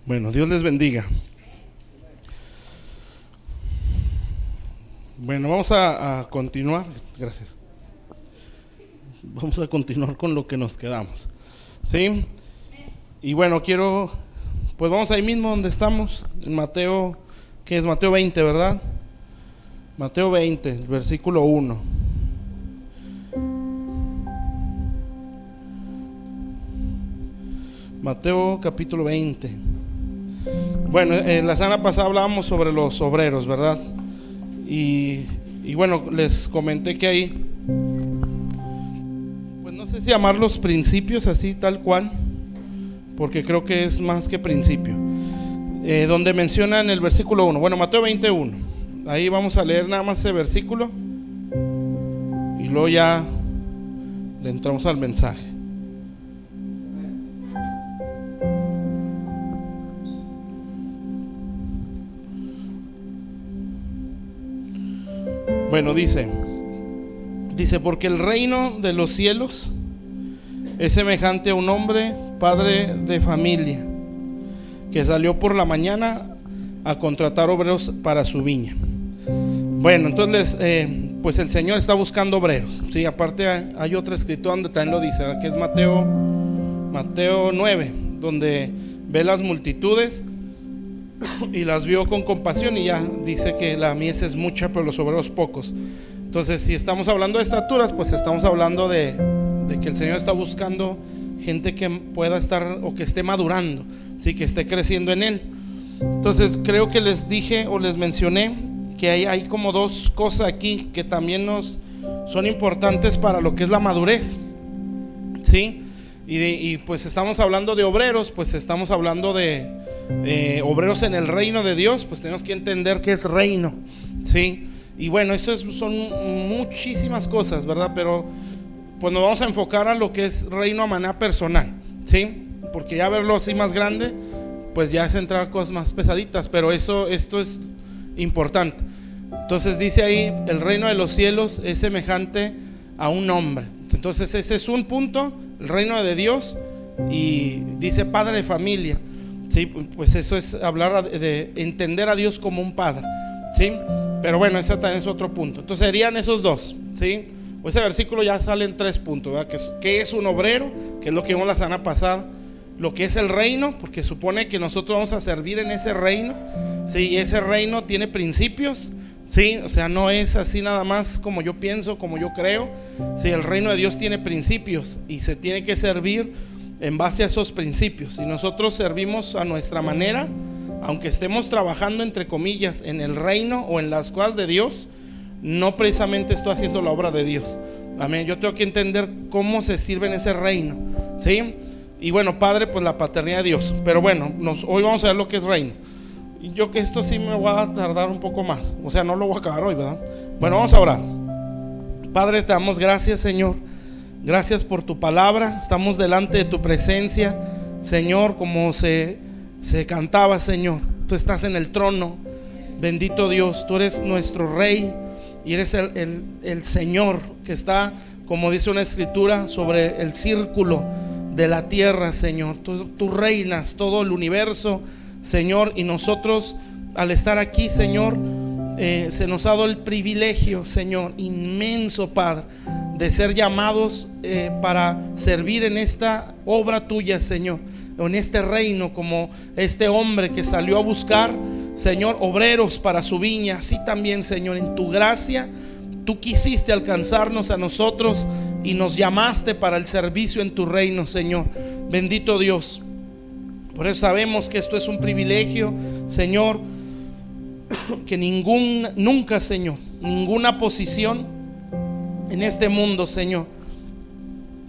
Bueno, Dios les bendiga. Bueno, vamos a continuar. Gracias. Vamos a continuar con lo que nos quedamos. ¿Sí? Y bueno, pues vamos ahí mismo donde estamos, en Mateo, que es Mateo 20, ¿verdad? Mateo 20, versículo 1. Mateo capítulo 20. Bueno, la semana pasada hablábamos sobre los obreros, ¿verdad? Y bueno, les comenté que ahí, pues no sé si llamarlos principios así tal cual, porque creo que es más que principio, donde menciona en el versículo 1, bueno, Mateo 21, ahí vamos a leer nada más ese versículo y luego ya le entramos al mensaje. Bueno, dice, porque el reino de los cielos es semejante a un hombre, padre de familia, que salió por la mañana a contratar obreros para su viña. Bueno, entonces, pues el Señor está buscando obreros. Sí, aparte hay otra escritura donde también lo dice, que es Mateo 9, donde ve las multitudes y las vio con compasión, y ya dice que la mies es mucha pero los obreros pocos. Entonces, si estamos hablando de estaturas, pues estamos hablando de que el Señor está buscando gente que pueda estar o que esté madurando, sí, que esté creciendo en Él. Entonces, creo que les dije o les mencioné que hay como dos cosas aquí que también son importantes para lo que es la madurez, ¿sí? Y pues estamos hablando de obreros, pues estamos hablando de obreros en el reino de Dios, pues tenemos que entender qué es reino, ¿sí? Y bueno, son muchísimas cosas, ¿verdad? Pero pues nos vamos a enfocar a lo que es reino a manera personal, ¿sí? Porque ya verlo así más grande, pues ya es entrar cosas más pesaditas, pero esto es importante. Entonces dice ahí, el reino de los cielos es semejante a un hombre. Entonces ese es un punto, el reino de Dios, y dice padre de familia. Sí, pues eso es hablar de entender a Dios como un padre, ¿sí? Pero bueno, ese también es otro punto. Entonces serían esos dos, ¿sí? Pues ese versículo ya sale en 3 puntos, ¿verdad? ¿Qué es un obrero? Que es lo que vimos la semana pasada. Lo que es el reino, porque supone que nosotros vamos a servir en ese reino, ¿sí? Y ese reino tiene principios, ¿sí? O sea, no es así nada más como yo pienso, como yo creo. Sí, el reino de Dios tiene principios y se tiene que servir en base a esos principios. Si nosotros servimos a nuestra manera, aunque estemos trabajando entre comillas en el reino o en las cosas de Dios, no precisamente estoy haciendo la obra de Dios. Amén. Yo tengo que entender cómo se sirve en ese reino, ¿sí? Y bueno, Padre, pues la paternidad de Dios. Pero bueno, hoy vamos a ver lo que es reino. Y yo que esto sí me va a tardar un poco más, o sea, no lo voy a acabar hoy, ¿verdad? Bueno, vamos a orar. Padre, te damos gracias, Señor. Gracias por tu palabra. Estamos delante de tu presencia, Señor, como se cantaba, Señor. Tú estás en el trono. Bendito Dios, tú eres nuestro Rey y eres el Señor que está, como dice una escritura, sobre el círculo de la tierra, Señor. Tú reinas todo el universo, Señor, y nosotros al estar aquí, Señor, se nos ha dado el privilegio, Señor, inmenso, Padre, de ser llamados para servir en esta obra tuya, Señor, en este reino, como este hombre que salió a buscar, Señor, obreros para su viña. Así también, Señor, en tu gracia tú quisiste alcanzarnos a nosotros y nos llamaste para el servicio en tu reino, Señor. Bendito Dios. Por eso sabemos que esto es un privilegio, Señor, que nunca, Señor, ninguna posición en este mundo, Señor,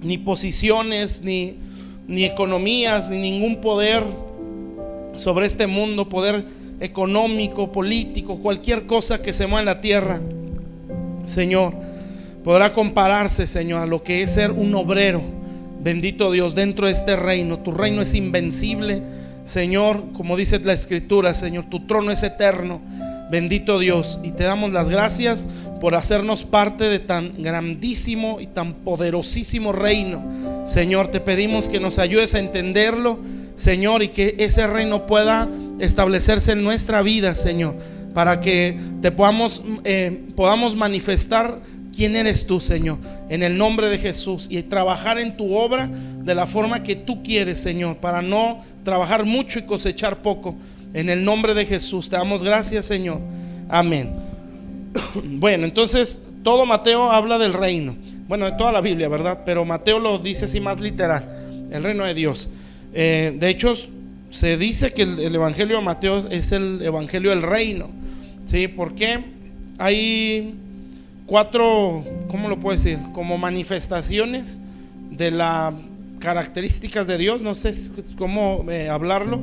ni posiciones, ni economías, ni ningún poder sobre este mundo, poder económico, político, cualquier cosa que se mueva en la tierra, Señor, podrá compararse, Señor, a lo que es ser un obrero, bendito Dios, dentro de este reino. Tu reino es invencible, Señor, como dice la escritura, Señor, tu trono es eterno. Bendito Dios, y te damos las gracias por hacernos parte de tan grandísimo y tan poderosísimo reino. Señor, te pedimos que nos ayudes a entenderlo, Señor, y que ese reino pueda establecerse en nuestra vida, Señor, para que te podamos manifestar quién eres tú, Señor, en el nombre de Jesús, y trabajar en tu obra de la forma que tú quieres, Señor, para no trabajar mucho y cosechar poco. En el nombre de Jesús te damos gracias, Señor. Amén. Bueno, entonces todo Mateo habla del reino. Bueno, de toda la Biblia, ¿verdad? Pero Mateo lo dice así más literal, el reino de Dios. De hecho, se dice que el evangelio de Mateo es el evangelio del reino, ¿sí? Porque hay 4, ¿cómo lo puedo decir? Como manifestaciones de las características de Dios, no sé cómo hablarlo,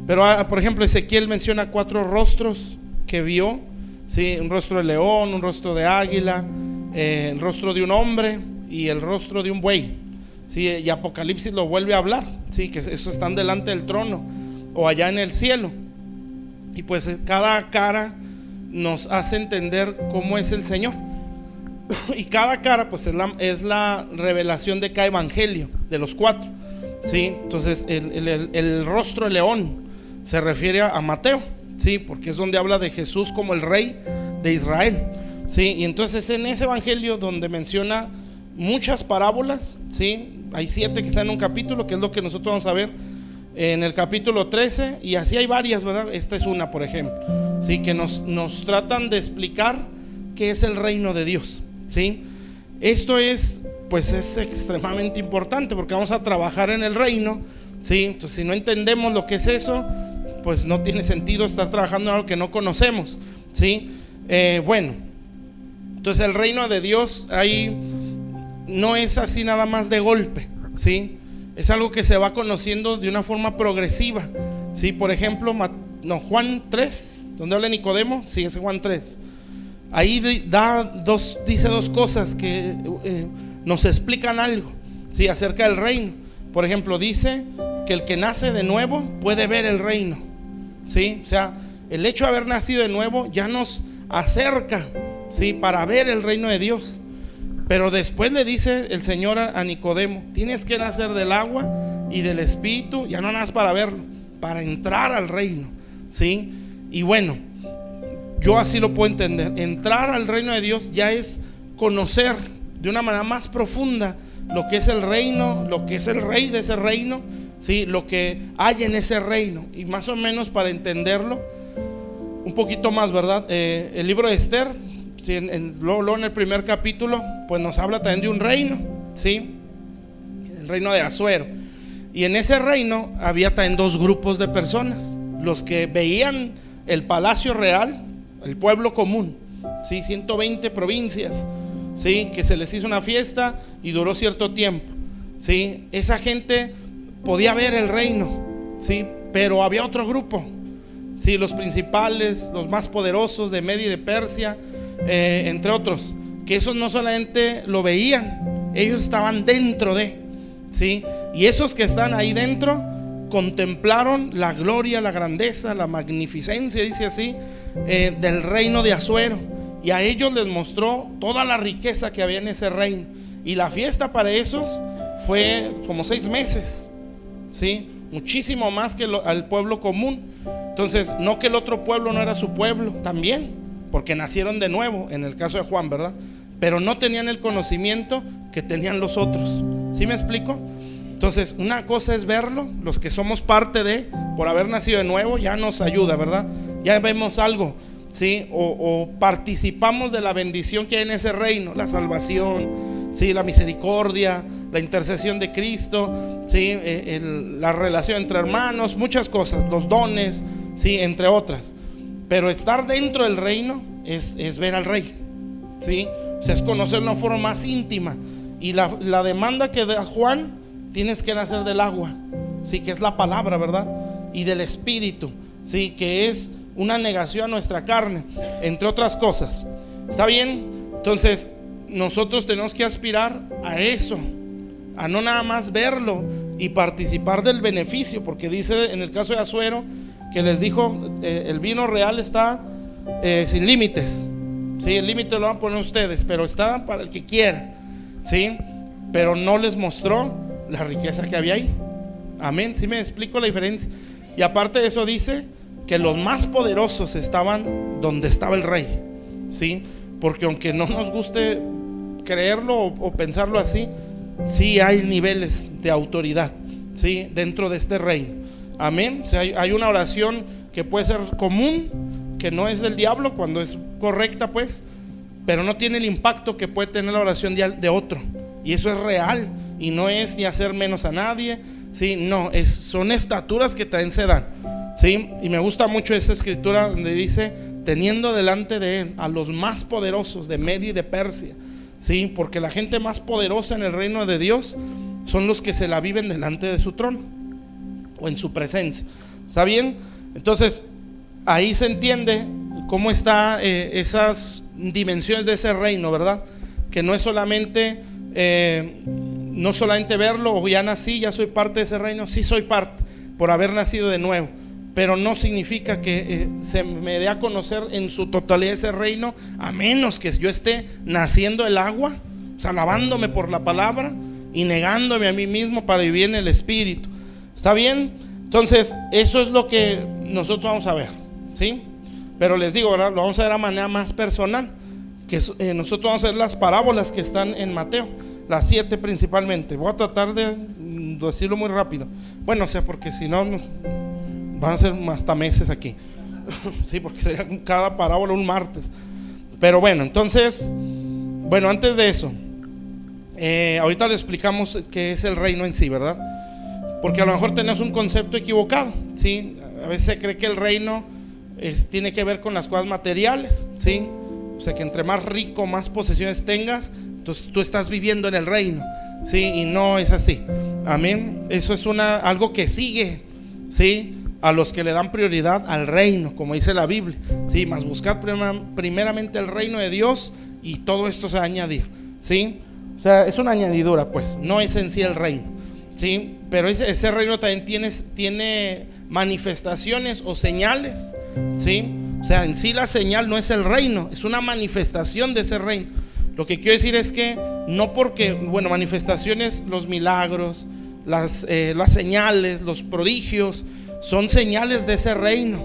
pero por ejemplo Ezequiel menciona 4 rostros que vio, ¿sí? Un rostro de león, un rostro de águila, el rostro de un hombre y el rostro de un buey, ¿sí? Y Apocalipsis lo vuelve a hablar, ¿sí? Que eso están delante del trono o allá en el cielo, y pues cada cara nos hace entender cómo es el Señor. Y cada cara pues es la revelación de cada evangelio de los 4, ¿sí? Entonces el rostro de león se refiere a Mateo, ¿sí? Porque es donde habla de Jesús como el rey de Israel, ¿sí? Y entonces en ese evangelio donde menciona muchas parábolas, ¿sí? Hay 7 que están en un capítulo, que es lo que nosotros vamos a ver en el capítulo 13, y así hay varias, ¿verdad? Esta es una, por ejemplo, ¿sí? Que nos tratan de explicar qué es el reino de Dios, ¿sí? Esto es extremadamente importante, porque vamos a trabajar en el reino, ¿sí? Entonces si no entendemos lo que es eso, pues no tiene sentido estar trabajando en algo que no conocemos, ¿sí? Bueno, entonces el reino de Dios ahí no es así nada más de golpe, ¿sí? Es algo que se va conociendo de una forma progresiva, ¿sí? Por ejemplo, Juan 3, donde habla Nicodemo, sí, es Juan 3. Ahí dice 2 cosas que nos explican algo, ¿sí? Acerca del reino. Por ejemplo, dice que el que nace de nuevo puede ver el reino, ¿sí? O sea, el hecho de haber nacido de nuevo ya nos acerca, ¿sí? Para ver el reino de Dios. Pero después le dice el Señor a Nicodemo: tienes que nacer del agua y del espíritu, ya no naces para verlo, para entrar al reino, ¿sí? Y bueno, yo así lo puedo entender. Entrar al reino de Dios ya es conocer de una manera más profunda lo que es el reino, lo que es el rey de ese reino, ¿sí? Lo que hay en ese reino. Y más o menos para entenderlo un poquito más, ¿verdad? El libro de Esther, ¿sí? Luego en el primer capítulo pues nos habla también de un reino, ¿sí? El reino de Asuero. Y en ese reino había también 2 grupos de personas: los que veían el palacio real, el pueblo común, ¿sí? 120 provincias, ¿sí? Que se les hizo una fiesta y duró cierto tiempo, ¿sí? Esa gente podía ver el reino, ¿sí? Pero había otro grupo, ¿sí? Los principales, los más poderosos de Media y de Persia, entre otros, que esos no solamente lo veían, ellos estaban dentro de, ¿sí? Y esos que están ahí dentro contemplaron la gloria, la grandeza, la magnificencia, dice así, del reino de Asuero, y a ellos les mostró toda la riqueza que había en ese reino. Y la fiesta para esos fue como 6 meses, ¿sí? Muchísimo más que al pueblo común. Entonces, no que el otro pueblo no era su pueblo, también, porque nacieron de nuevo, en el caso de Juan, ¿verdad? Pero no tenían el conocimiento que tenían los otros. ¿Sí me explico? Entonces, una cosa es verlo, los que somos parte de, por haber nacido de nuevo, ya nos ayuda, ¿verdad? Ya vemos algo, ¿sí? O participamos de la bendición que hay en ese reino, la salvación, ¿sí? La misericordia, la intercesión de Cristo, ¿sí? La relación entre hermanos, muchas cosas, los dones, ¿sí? Entre otras. Pero estar dentro del reino es ver al rey, ¿sí? O sea, es conocerlo de una forma más íntima. Y la demanda que da Juan: tienes que nacer del agua, sí, que es la palabra, ¿verdad? Y del espíritu, sí, que es una negación a nuestra carne, entre otras cosas. ¿Está bien? Entonces nosotros tenemos que aspirar a eso, a no nada más verlo y participar del beneficio, porque dice en el caso de Asuero que les dijo: el vino real está sin límites, sí, el límite lo van a poner ustedes, pero está para el que quiera, sí, pero no les mostró la riqueza que había ahí, Amén. ¿Sí me explico la diferencia? Y aparte de eso dice que los más poderosos estaban donde estaba el rey, ¿sí? Porque aunque no nos guste creerlo o pensarlo así, sí hay niveles de autoridad, ¿sí? Dentro de este reino. Amén. O sea, hay una oración que puede ser común, que no es del diablo cuando es correcta, pues, pero no tiene el impacto que puede tener la oración de otro. Y eso es real. Y no es ni hacer menos a nadie, ¿sí? No, son estaturas que también se dan, ¿sí? Y me gusta mucho esa escritura donde dice: teniendo delante de él a los más poderosos de Media y de Persia, ¿sí? Porque la gente más poderosa en el reino de Dios son los que se la viven delante de su trono o en su presencia. ¿Está bien? Entonces ahí se entiende cómo está esas dimensiones de ese reino, ¿verdad? Que no es solamente no solamente verlo, o ya nací, ya soy parte de ese reino. Sí soy parte por haber nacido de nuevo, pero no significa que se me dé a conocer en su totalidad ese reino, a menos que yo esté naciendo del agua, o sea, lavándome por la palabra y negándome a mí mismo para vivir en el Espíritu. ¿Está bien? Entonces eso es lo que nosotros vamos a ver, ¿sí? Pero les digo, ¿verdad? Lo vamos a ver a manera más personal, que nosotros vamos a ver las parábolas que están en Mateo, las 7 principalmente. Voy a tratar de decirlo muy rápido. Bueno, o sea, porque si no van a ser hasta meses aquí. Sí, porque sería cada parábola un martes. Pero bueno, entonces, bueno, antes de eso, ahorita le explicamos qué es el reino en sí, ¿verdad? Porque a lo mejor tenés un concepto equivocado, ¿sí? A veces se cree que el reino tiene que ver con las cosas materiales, ¿sí? O sea, que entre más rico, más posesiones tengas, entonces tú estás viviendo en el reino, ¿sí? Y no es así. Amén. Eso es algo que sigue, ¿sí? A los que le dan prioridad al reino, como dice la Biblia, ¿sí? Más buscad primeramente el reino de Dios y todo esto se va a añadir, ¿sí? O sea, es una añadidura, pues, no es en sí el reino, ¿sí? Pero ese reino también tiene manifestaciones o señales, ¿sí? O sea, en sí la señal no es el reino, es una manifestación de ese reino. Lo que quiero decir es que no porque, bueno, manifestaciones, los milagros, las señales, los prodigios, son señales de ese reino,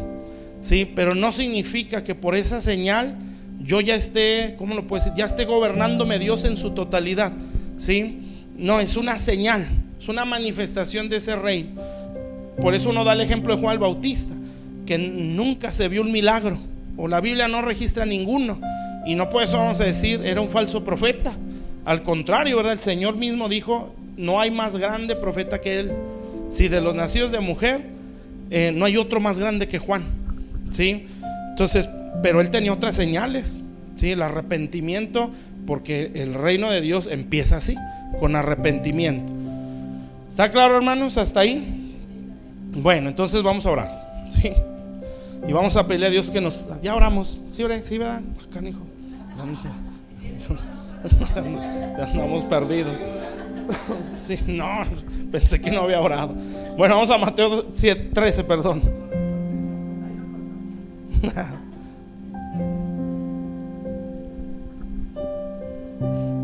¿sí? Pero no significa que por esa señal yo ya esté, ¿cómo lo puedo decir? Ya esté gobernándome Dios en su totalidad, ¿sí? No, es una señal, es una manifestación de ese reino. Por eso uno da el ejemplo de Juan el Bautista, que nunca se vio un milagro, o la Biblia no registra ninguno, y no por eso vamos a decir era un falso profeta. Al contrario, ¿verdad? El Señor mismo dijo: no hay más grande profeta que él. Si de los nacidos de mujer no hay otro más grande que Juan, ¿sí? Entonces, pero él tenía otras señales, ¿sí? El arrepentimiento, porque el reino de Dios empieza así, con arrepentimiento. ¿Está claro, hermanos? ¿Hasta ahí? Bueno, entonces vamos a orar, ¿sí? Y vamos a pedirle a Dios que nos... Ya oramos, ¿sí, sí, verdad? Acá, hijo. Ya andamos perdidos. Sí, no, pensé que no había orado. Bueno, vamos a Mateo 13, perdón.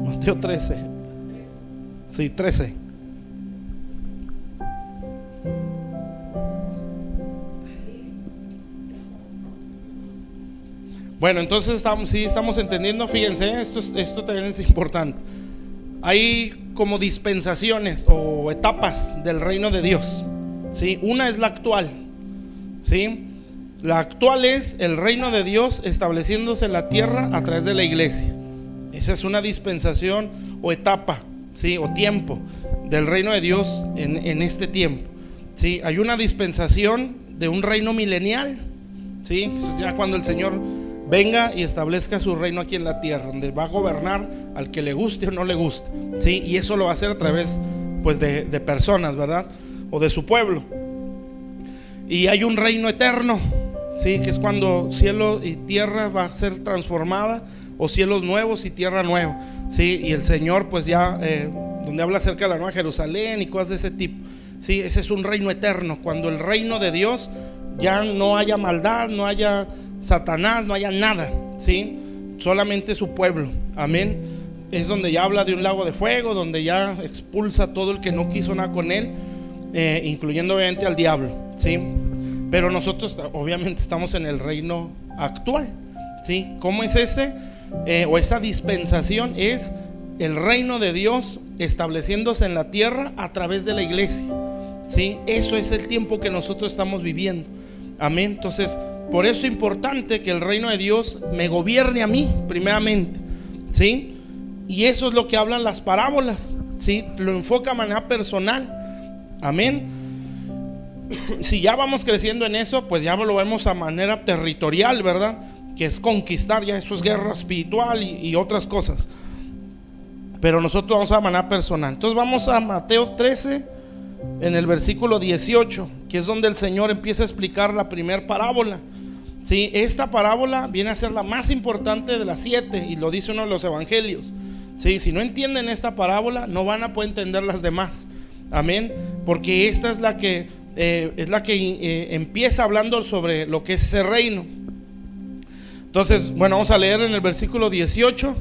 Mateo 13. Sí, 13. Bueno, entonces estamos entendiendo. Fíjense, esto también es importante. Hay como dispensaciones o etapas del reino de Dios, ¿sí? Una es la actual, ¿sí? La actual es el reino de Dios estableciéndose en la tierra a través de la iglesia. Esa es una dispensación o etapa, ¿sí? O tiempo del reino de Dios en este tiempo, ¿sí? Hay una dispensación de un reino milenial, ¿sí? Eso es ya cuando el Señor venga y establezca su reino aquí en la tierra, donde va a gobernar al que le guste o no le guste, ¿sí? Y eso lo va a hacer a través, pues, de personas, ¿verdad? O de su pueblo. Y hay un reino eterno, ¿sí? Que es cuando cielo y tierra va a ser transformada, o cielos nuevos y tierra nueva, ¿sí? Y el Señor, pues, ya donde habla acerca de la Nueva Jerusalén y cosas de ese tipo, ¿sí? Ese es un reino eterno, cuando el reino de Dios ya no haya maldad, no haya Satanás, no haya nada, ¿sí? Solamente su pueblo, amén. Es donde ya habla de un lago de fuego, donde ya expulsa todo el que no quiso nada con él, incluyendo obviamente al diablo, ¿sí? Pero nosotros obviamente estamos en el reino actual, ¿sí? ¿Cómo es ese? O esa dispensación es el reino de Dios estableciéndose en la tierra a través de la iglesia, ¿sí? Eso es el tiempo que nosotros estamos viviendo. Amén. Entonces, por eso es importante que el reino de Dios me gobierne a mí primeramente, ¿sí? Y eso es lo que hablan las parábolas, ¿sí? Lo enfoca de manera personal. Amén. Si ya vamos creciendo en eso, pues ya lo vemos a manera territorial, ¿verdad? Que es conquistar, ya eso es guerra espiritual y otras cosas. Pero nosotros vamos a manera personal. Entonces vamos a Mateo 13, en el versículo 18, que es donde el Señor empieza a explicar la primera parábola. Sí, esta parábola viene a ser la más importante de las 7, y lo dice uno de los evangelios. Sí, si no entienden esta parábola, no van a poder entender las demás. Amén. Porque esta es la que empieza hablando sobre lo que es ese reino. Entonces, bueno, vamos a leer en el versículo 18.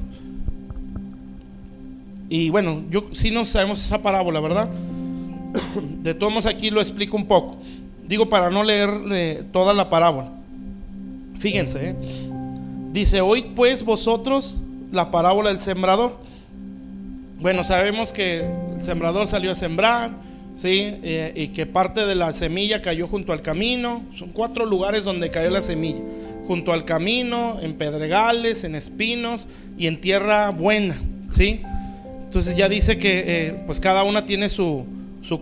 Y bueno, sí no sabemos esa parábola, ¿verdad? De todos modos aquí lo explico un poco. Digo, para no leer toda la parábola. Fíjense, dice: oíd pues vosotros la parábola del sembrador. Bueno, sabemos que el sembrador salió a sembrar, ¿sí? Y que parte de la semilla cayó junto al camino. Son 4 lugares donde cayó la semilla: junto al camino, en pedregales, en espinos y en tierra buena, ¿sí? Entonces ya dice que pues cada una tiene su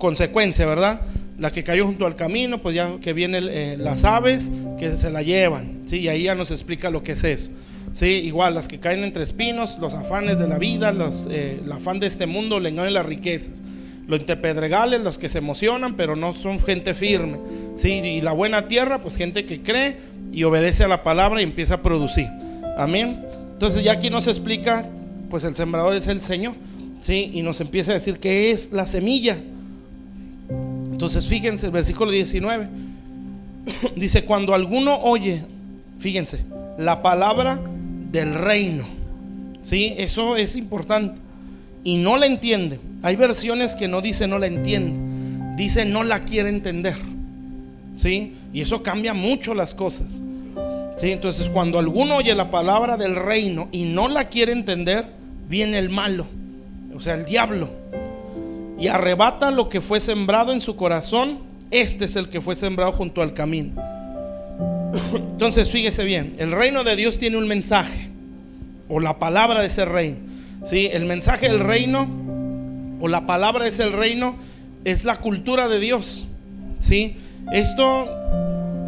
consecuencia, ¿verdad? La que cayó junto al camino, pues ya que vienen las aves que se la llevan, ¿sí? Y ahí ya nos explica lo que es eso, ¿sí? Igual las que caen entre espinos, los afanes de la vida, el afán de este mundo, el engaño de las riquezas. Los entre pedregales, los que se emocionan pero no son gente firme, ¿sí? Y la buena tierra, pues gente que cree y obedece a la palabra y empieza a producir. Amén. Entonces ya aquí nos explica, pues el sembrador es el Señor, ¿sí? Y nos empieza a decir qué es la semilla. Entonces fíjense el versículo 19. Dice: cuando alguno oye, fíjense, la palabra del reino, ¿sí? Eso es importante. Y no la entiende. Hay versiones que no dice no la entiende, dice no la quiere entender, ¿sí? Y eso cambia mucho las cosas, ¿sí? Entonces cuando alguno oye la palabra del reino y no la quiere entender, viene el malo, o sea, el diablo, y arrebata lo que fue sembrado en su corazón. Este es el que fue sembrado junto al camino. Entonces fíjese bien, el reino de Dios tiene un mensaje, o la palabra de ese reino, ¿sí? El mensaje del reino, o la palabra de ese reino, es la cultura de Dios, ¿sí? Esto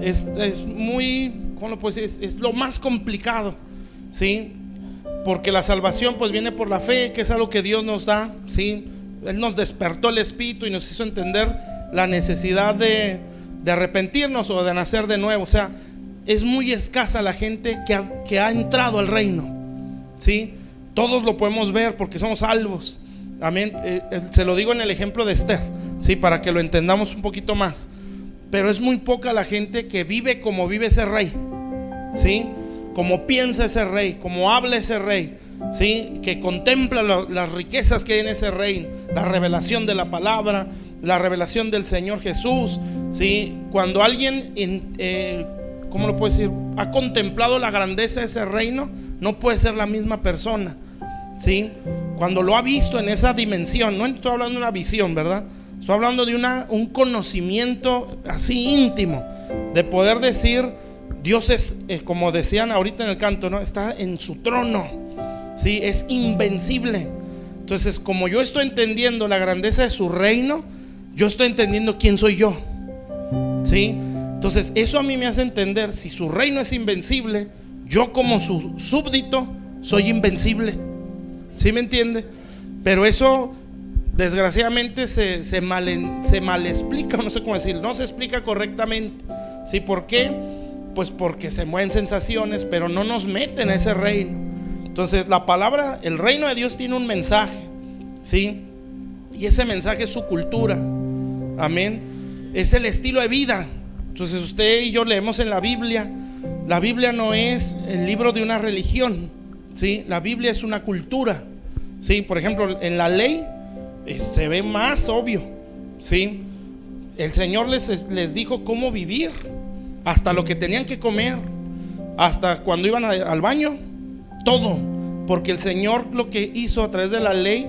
es muy, ¿cómo lo puedo decir? Es lo más complicado, ¿sí? Porque la salvación pues viene por la fe, que es algo que Dios nos da, ¿sí? Él nos despertó el espíritu y nos hizo entender la necesidad de arrepentirnos o de nacer de nuevo. O sea, es muy escasa la gente que ha entrado al reino, ¿sí? Todos lo podemos ver porque somos salvos. Amén. Se lo digo en el ejemplo de Esther, ¿sí? Para que lo entendamos un poquito más. Pero es muy poca la gente que vive como vive ese rey, ¿sí? Como piensa ese rey, como habla ese rey, ¿sí? Que contempla las riquezas que hay en ese reino, la revelación de la palabra, la revelación del Señor Jesús, ¿sí? Cuando alguien, ¿cómo lo puedo decir?, ha contemplado la grandeza de ese reino, no puede ser la misma persona, ¿sí? Cuando lo ha visto en esa dimensión, no estoy hablando de una visión, ¿verdad? Estoy hablando de un conocimiento así íntimo, de poder decir: Dios es, como decían ahorita en el canto, ¿no? Está en su trono, ¿sí? Es invencible. Entonces, como yo estoy entendiendo la grandeza de su reino, yo estoy entendiendo quién soy yo, ¿sí? Entonces eso a mí me hace entender: si su reino es invencible, yo como su súbdito soy invencible, ¿sí me entiende? Pero eso desgraciadamente se mal explica, no sé cómo decir, no se explica correctamente, ¿sí? ¿Por qué? Pues porque se mueven sensaciones, pero no nos meten a ese reino. Entonces la palabra, el reino de Dios tiene un mensaje, ¿sí? Y ese mensaje es su cultura, amén. Es el estilo de vida. Entonces usted y yo leemos en la Biblia. La Biblia no es el libro de una religión, ¿sí? La Biblia es una cultura, ¿sí? Por ejemplo, en la ley se ve más obvio, ¿sí? el Señor les dijo cómo vivir, hasta lo que tenían que comer, hasta cuando iban al baño, todo, porque el Señor lo que hizo a través de la ley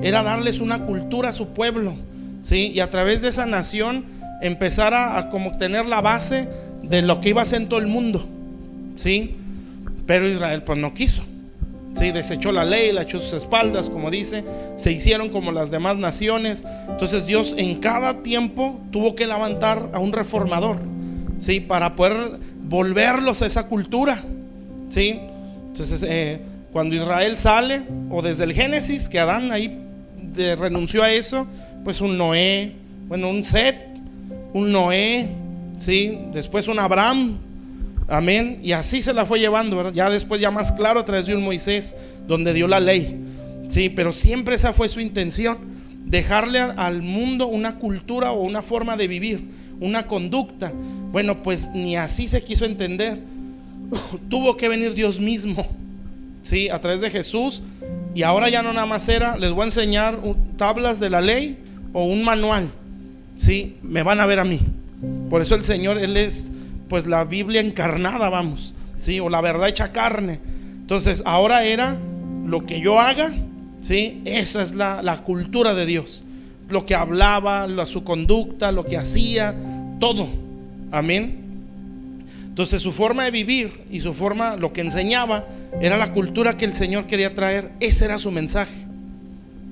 era darles una cultura a su pueblo, ¿sí? Y a través de esa nación empezar a como tener la base de lo que iba a ser en todo el mundo, ¿sí? Pero Israel pues no quiso, ¿sí? Desechó la ley, la echó a sus espaldas, como dice, se hicieron como las demás naciones. Entonces Dios en cada tiempo tuvo que levantar a un reformador, ¿sí? Para poder volverlos a esa cultura, ¿sí? Entonces cuando Israel sale, o desde el Génesis, que Adán ahí renunció a eso, pues un Noé, bueno, un Set, un Noé, ¿sí? Después un Abraham, amén, y así se la fue llevando, ¿verdad? Ya después, ya más claro, a través de un Moisés, donde dio la ley, ¿sí? Pero siempre esa fue su intención, dejarle al mundo una cultura o una forma de vivir, una conducta. Bueno, pues ni así se quiso entender. Tuvo que venir Dios mismo, ¿sí? A través de Jesús. Y ahora ya no nada más era, les voy a enseñar tablas de la ley o un manual, ¿sí? Me van a ver a mí. Por eso el Señor, Él es pues la Biblia encarnada, vamos, ¿sí? O la verdad hecha carne. Entonces ahora era lo que yo haga, ¿sí? Esa es la cultura de Dios. Lo que hablaba, su conducta, lo que hacía, todo. Amén. Entonces su forma de vivir y su forma, lo que enseñaba, era la cultura que el Señor quería traer. Ese era su mensaje.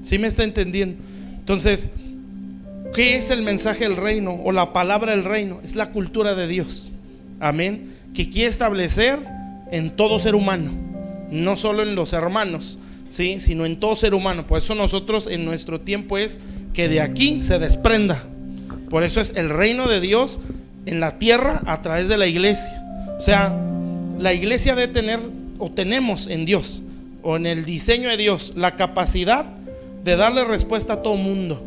¿Sí me está entendiendo? Entonces, ¿qué es el mensaje del reino o la palabra del reino? Es la cultura de Dios. Amén. Que quiere establecer en todo ser humano, no solo en los hermanos, ¿sí? Sino en todo ser humano. Por eso nosotros en nuestro tiempo es que de aquí se desprenda. Por eso es el reino de Dios en la tierra a través de la iglesia. O sea, la iglesia debe tener, o tenemos en Dios, o en el diseño de Dios, la capacidad de darle respuesta a todo mundo,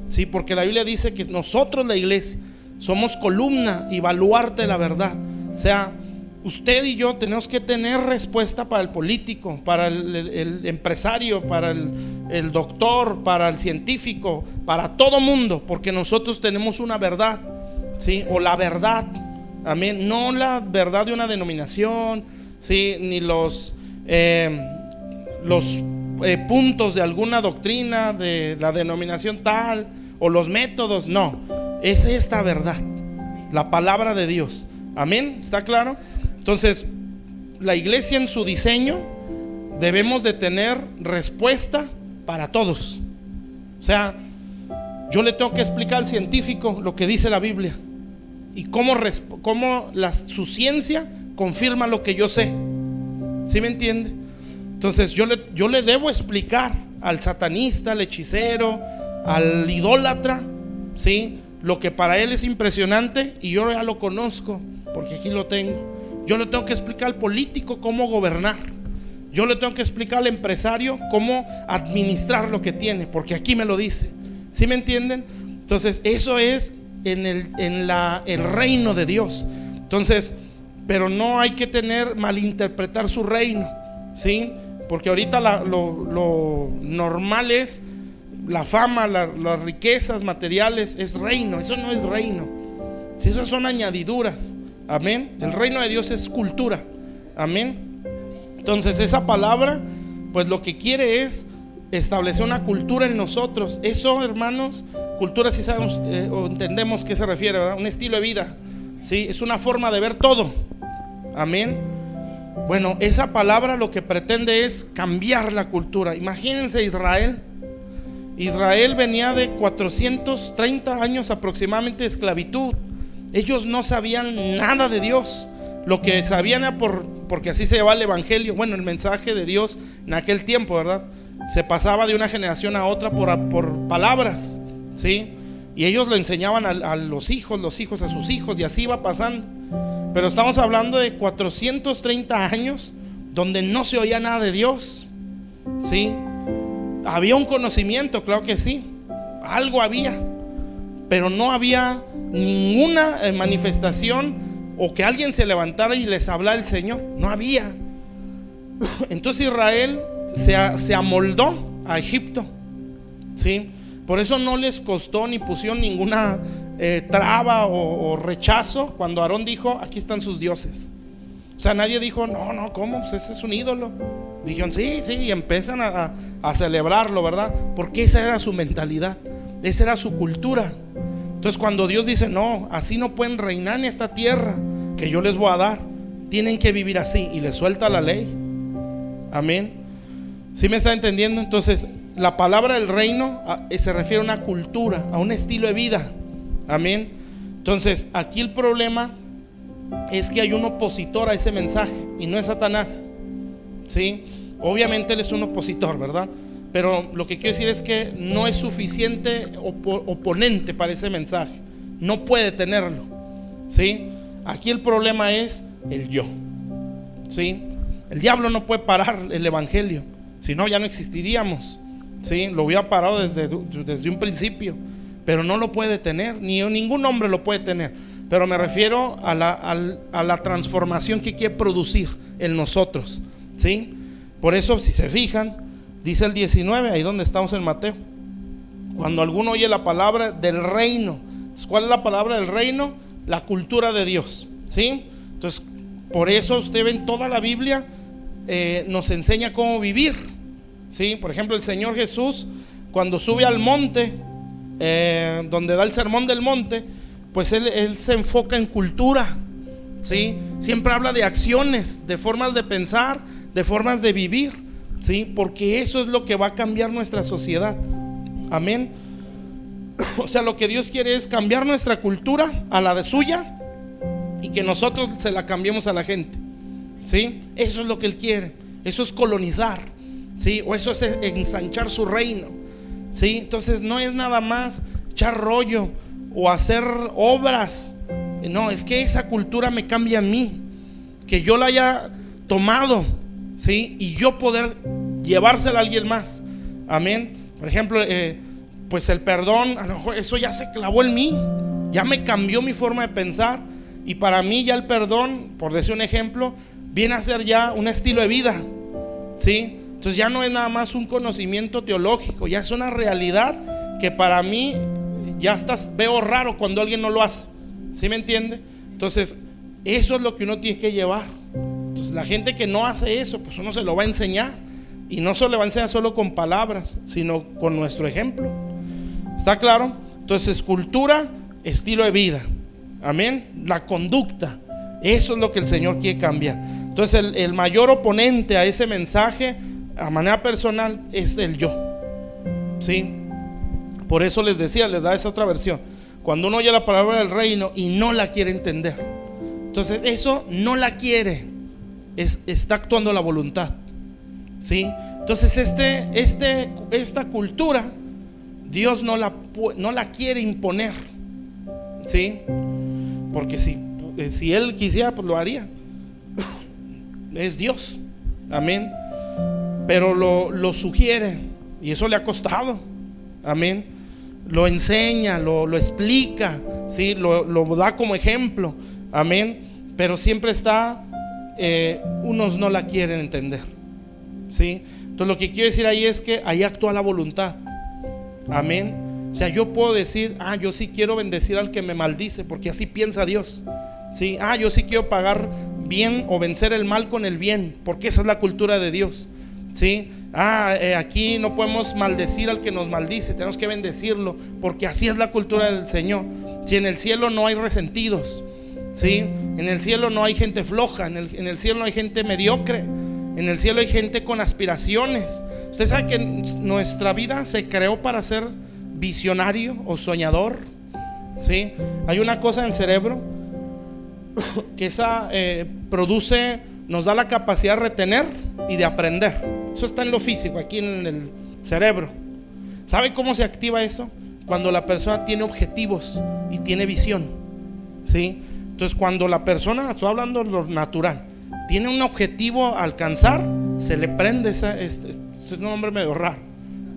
¿sí? Porque la Biblia dice que nosotros, la iglesia, somos columna y baluarte de la verdad. O sea, usted y yo tenemos que tener respuesta para el político, para el empresario, para el doctor, para el científico, para todo mundo, porque nosotros tenemos una verdad, ¿sí? O la verdad, amén. No la verdad de una denominación, ¿sí? Ni los puntos de alguna doctrina de la denominación tal, o los métodos, no. Es esta verdad, la palabra de Dios, amén. ¿Está claro? Entonces, la iglesia en su diseño debemos de tener respuesta para todos. O sea, yo le tengo que explicar al científico lo que dice la Biblia y cómo su ciencia confirma lo que yo sé. ¿Sí me entiende? Entonces yo le debo explicar al satanista, al hechicero, al idólatra, ¿sí? Lo que para él es impresionante y yo ya lo conozco porque aquí lo tengo. Yo le tengo que explicar al político cómo gobernar. Yo le tengo que explicar al empresario cómo administrar lo que tiene, porque aquí me lo dice. ¿Sí me entienden? Entonces eso es en el reino de Dios. Entonces, pero no hay que malinterpretar su reino, ¿sí? Porque ahorita lo normal es la fama, las riquezas materiales, es reino. Eso no es reino. Si esas son añadiduras, amén. El reino de Dios es cultura, amén. Entonces esa palabra, pues lo que quiere es establecer una cultura en nosotros. Eso, hermanos, cultura, si sabemos o entendemos qué se refiere, ¿verdad? Un estilo de vida, ¿sí? Es una forma de ver todo, amén. Bueno, esa palabra lo que pretende es cambiar la cultura. Imagínense Israel venía de 430 años aproximadamente de esclavitud. Ellos no sabían nada de Dios. Lo que sabían era porque así se llevaba el evangelio, bueno, el mensaje de Dios en aquel tiempo, ¿verdad? Se pasaba de una generación a otra por palabras, ¿sí? Y ellos lo enseñaban a los hijos a sus hijos, y así iba pasando. Pero estamos hablando de 430 años donde no se oía nada de Dios, ¿sí? Había un conocimiento, claro que sí, algo había, pero no había ninguna manifestación o que alguien se levantara y les hablara el Señor. No había. Entonces Israel se amoldó a Egipto, ¿sí? Por eso no les costó ni pusieron ninguna traba o rechazo cuando Aarón dijo: aquí están sus dioses. O sea, nadie dijo: no, ¿cómo? Pues ese es un ídolo. Dijeron: sí, y empiezan a celebrarlo, ¿verdad? Porque esa era su mentalidad, esa era su cultura. Entonces cuando Dios dice: no, así no pueden reinar en esta tierra que yo les voy a dar, tienen que vivir así, y les suelta la ley. Amén. ¿Sí me está entendiendo? Entonces la palabra del reino se refiere a una cultura, a un estilo de vida. Amén. Entonces aquí el problema es que hay un opositor a ese mensaje, y no es Satanás. ¿Sí? Obviamente él es un opositor, ¿verdad? Pero lo que quiero decir es que no es suficiente oponente para ese mensaje. No puede tenerlo. ¿Sí? Aquí el problema es el yo. ¿Sí? El diablo no puede parar el evangelio, si no ya no existiríamos. ¿Sí? Lo hubiera parado desde un principio, pero no lo puede tener, ni ningún hombre lo puede tener. Pero me refiero a la transformación que quiere producir en nosotros. ¿Sí? Por eso, si se fijan, dice el 19, ahí donde estamos en Mateo: cuando alguno oye la palabra del reino. ¿Cuál es la palabra del reino? La cultura de Dios. ¿Sí? Entonces, por eso usted ve en toda la Biblia, nos enseña cómo vivir. ¿Sí? Por ejemplo, el Señor Jesús, cuando sube al monte, donde da el sermón del monte, pues él se enfoca en cultura. ¿Sí? Siempre habla de acciones, de formas de pensar, de formas de vivir. ¿Sí? Porque eso es lo que va a cambiar nuestra sociedad. Amén. O sea, lo que Dios quiere es cambiar nuestra cultura a la de suya, y que nosotros se la cambiemos a la gente. ¿Sí? Eso es lo que Él quiere. Eso es colonizar. ¿Sí? O eso es ensanchar su reino. ¿Sí? Entonces no es nada más echar rollo o hacer obras. No, es que esa cultura me cambia a mí, que yo la haya tomado, ¿sí? Y yo poder llevársela a alguien más. Amén. Por ejemplo, pues el perdón, a lo mejor eso ya se clavó en mí, ya me cambió mi forma de pensar, y para mí ya el perdón, por decir un ejemplo, viene a ser ya un estilo de vida. ¿Sí? Entonces ya no es nada más un conocimiento teológico, ya es una realidad que para mí ya veo raro cuando alguien no lo hace. ¿Sí me entiende? Entonces eso es lo que uno tiene que llevar. Entonces la gente que no hace eso, pues uno se lo va a enseñar, y no se le va a enseñar solo con palabras, sino con nuestro ejemplo. ¿Está claro? Entonces cultura, estilo de vida. Amén. La conducta, eso es lo que el Señor quiere cambiar. Entonces el mayor oponente a ese mensaje, a manera personal, es el yo. ¿Sí? Por eso les decía, les da esa otra versión. Cuando uno oye la palabra del reino y no la quiere entender, entonces eso no la quiere, está actuando la voluntad. ¿Sí? Entonces esta cultura Dios no la quiere imponer. ¿Sí? Porque si Él quisiera, pues lo haría. Es Dios. Amén. Pero lo sugiere, y eso le ha costado. Amén. Lo enseña, lo explica, ¿sí? Lo da como ejemplo. Amén. Pero siempre está, unos no la quieren entender. ¿Sí? Entonces lo que quiero decir ahí es que ahí actúa la voluntad. Amén. O sea, yo puedo decir: yo sí quiero bendecir al que me maldice, porque así piensa Dios. ¿Sí? Yo sí quiero pagar bien o vencer el mal con el bien, porque esa es la cultura de Dios. ¿Sí? Aquí no podemos maldecir al que nos maldice, tenemos que bendecirlo, porque así es la cultura del Señor. Si en el cielo no hay resentidos, ¿sí? En el cielo no hay gente floja, en el cielo no hay gente mediocre, en el cielo hay gente con aspiraciones. Usted sabe que nuestra vida se creó para ser visionario o soñador. ¿Sí? Hay una cosa en el cerebro que esa nos da la capacidad de retener y de aprender. Eso está en lo físico, aquí en el cerebro. ¿Sabe cómo se activa eso? Cuando la persona tiene objetivos y tiene visión. ¿Sí? Entonces cuando la persona, estoy hablando de lo natural, tiene un objetivo a alcanzar, se le prende es un nombre medio raro,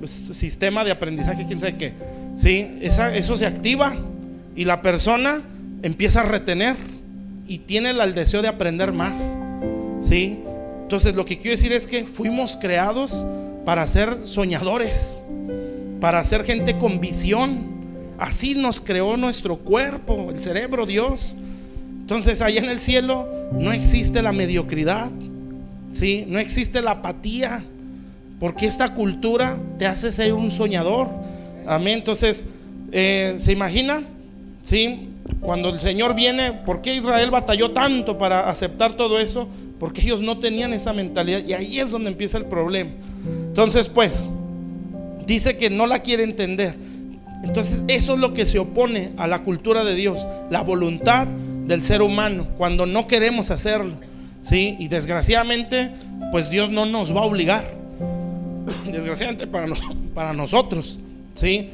sistema de aprendizaje, quién sabe qué. ¿Sí? Eso se activa, y la persona empieza a retener y tiene el deseo de aprender más. ¿Sí? Entonces lo que quiero decir es que fuimos creados para ser soñadores, para ser gente con visión. así nos creó nuestro cuerpo, el cerebro, Dios. Entonces allá en el cielo no existe la mediocridad, ¿sí? No existe la apatía, porque esta cultura te hace ser un soñador. Amén. Entonces ¿se imagina? ¿Sí? Cuando el Señor viene, ¿por qué Israel batalló tanto para aceptar todo eso? Porque ellos no tenían esa mentalidad, y ahí es donde empieza el problema. Entonces pues dice que no la quiere entender. Entonces eso es lo que se opone a la cultura de Dios, la voluntad del ser humano, cuando no queremos hacerlo, ¿sí? Y desgraciadamente pues Dios no nos va a obligar, desgraciadamente para nosotros, ¿sí?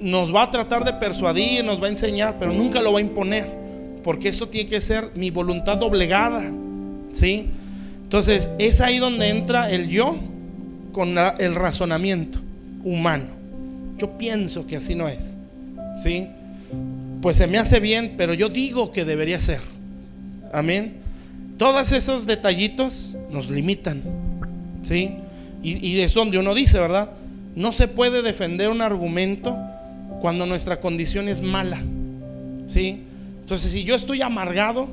Nos va a tratar de persuadir, nos va a enseñar, pero nunca lo va a imponer, porque eso tiene que ser mi voluntad doblegada, ¿sí? Entonces es ahí donde entra el yo con el razonamiento humano. Yo pienso que así no es, ¿sí? Pues se me hace bien, pero yo digo que debería ser. Amén. Todos esos detallitos nos limitan, ¿sí? Y es donde uno dice, ¿verdad? No se puede defender un argumento cuando nuestra condición es mala, ¿sí? Entonces, si yo estoy amargado,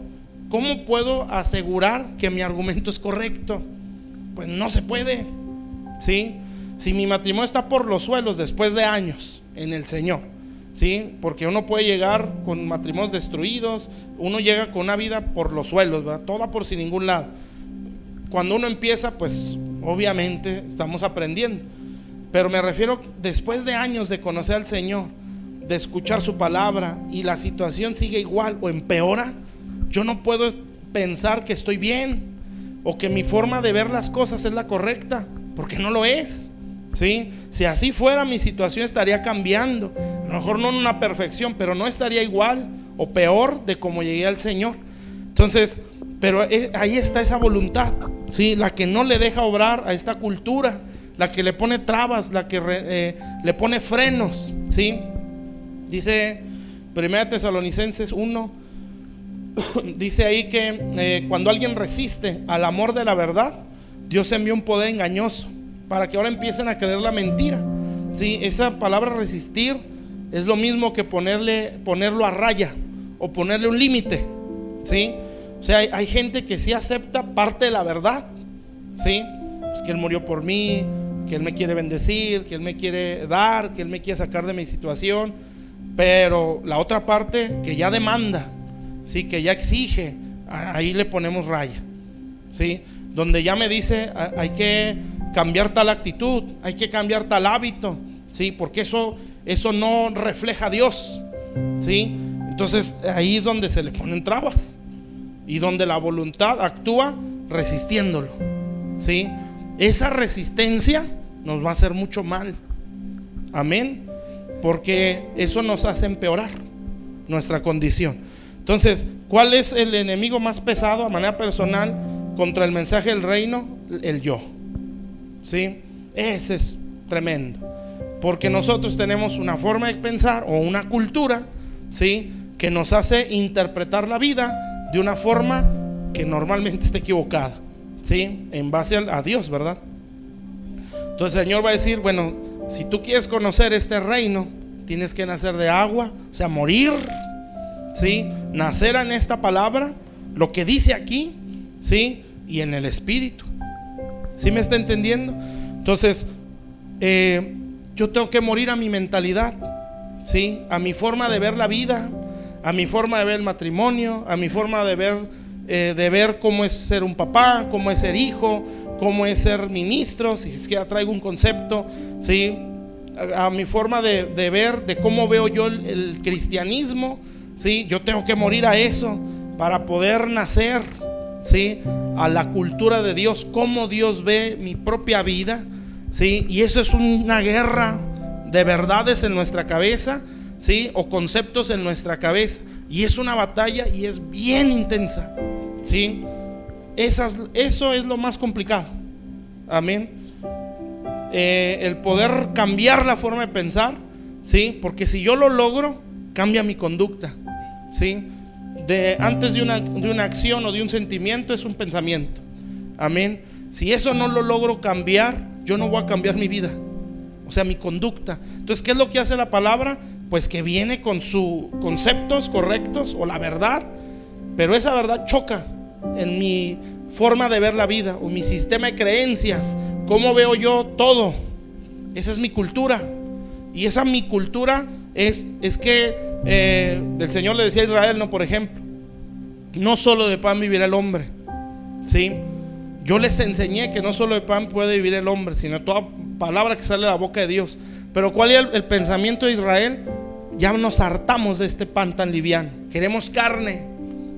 ¿cómo puedo asegurar que mi argumento es correcto? Pues no se puede, ¿sí? Si mi matrimonio está por los suelos después de años en el Señor, ¿sí? Porque uno puede llegar con matrimonios destruidos, uno llega con una vida por los suelos, ¿verdad? Toda por sin ningún lado. Cuando uno empieza, pues obviamente estamos aprendiendo, pero me refiero después de años de conocer al Señor, de escuchar su palabra, y la situación sigue igual o empeora, yo no puedo pensar que estoy bien o que mi forma de ver las cosas es la correcta, porque no lo es, ¿sí? Si así fuera, mi situación estaría cambiando, a lo mejor no en una perfección, pero no estaría igual o peor de como llegué al Señor. Entonces, pero ahí está esa voluntad, ¿sí? La que no le deja obrar a esta cultura, la que le pone trabas, la que le pone frenos, ¿sí? Dice 1 Tesalonicenses 1, dice ahí que cuando alguien resiste al amor de la verdad, Dios envió un poder engañoso para que ahora empiecen a creer la mentira, ¿sí? Esa palabra resistir es lo mismo que ponerlo a raya o ponerle un límite, ¿sí? O sea, hay gente que sí acepta parte de la verdad, ¿sí? Pues que Él murió por mí, que Él me quiere bendecir, que Él me quiere dar, que Él me quiere sacar de mi situación, pero la otra parte que ya demanda, ¿sí? Que ya exige, ahí le ponemos raya, ¿sí? Donde ya me dice hay que cambiar tal actitud, hay que cambiar tal hábito, ¿sí? Porque eso no refleja a Dios, ¿sí? Entonces ahí es donde se le ponen trabas y donde la voluntad actúa resistiéndolo, ¿sí? Esa resistencia nos va a hacer mucho mal, amén, porque eso nos hace empeorar nuestra condición. Entonces, ¿cuál es el enemigo más pesado a manera personal contra el mensaje del reino? El yo, ¿sí? Ese es tremendo, porque nosotros tenemos una forma de pensar o una cultura, ¿sí? Que nos hace interpretar la vida de una forma que normalmente está equivocada, ¿sí? En base a Dios, ¿verdad? Entonces el Señor va a decir, bueno, si tú quieres conocer este reino, tienes que nacer de agua, o sea, morir, ¿sí? Nacer en esta palabra, lo que dice aquí, ¿sí? Y en el Espíritu, ¿sí me está entendiendo? Entonces yo tengo que morir a mi mentalidad, ¿sí? A mi forma de ver la vida, a mi forma de ver el matrimonio, a mi forma de ver cómo es ser un papá, cómo es ser hijo, cómo es ser ministro, si es que ya traigo un concepto, ¿sí? A mi forma de ver, de cómo veo yo el cristianismo, ¿sí? Yo tengo que morir a eso para poder nacer, ¿sí? A la cultura de Dios, cómo Dios ve mi propia vida, ¿sí? Y eso es una guerra de verdades en nuestra cabeza, ¿sí? O conceptos en nuestra cabeza, y es una batalla y es bien intensa, ¿sí? Eso es lo más complicado, amén. El poder cambiar la forma de pensar, ¿sí? Porque si yo lo logro, cambia mi conducta, ¿sí? Antes de una acción o de un sentimiento es un pensamiento, amén. Si eso no lo logro cambiar, yo no voy a cambiar mi vida, o sea, mi conducta. Entonces, ¿qué es lo que hace la palabra? pues que viene con sus conceptos correctos o la verdad, pero esa verdad choca en mi forma de ver la vida o mi sistema de creencias, cómo veo yo todo. Esa es mi cultura, y esa mi cultura es que el Señor le decía a Israel, no, por ejemplo, no solo de pan vivirá el hombre, ¿sí? Yo les enseñé que no solo de pan puede vivir el hombre, sino de toda palabra que sale de la boca de Dios. Pero ¿cuál es el pensamiento de Israel? Ya nos hartamos de este pan tan liviano, queremos carne,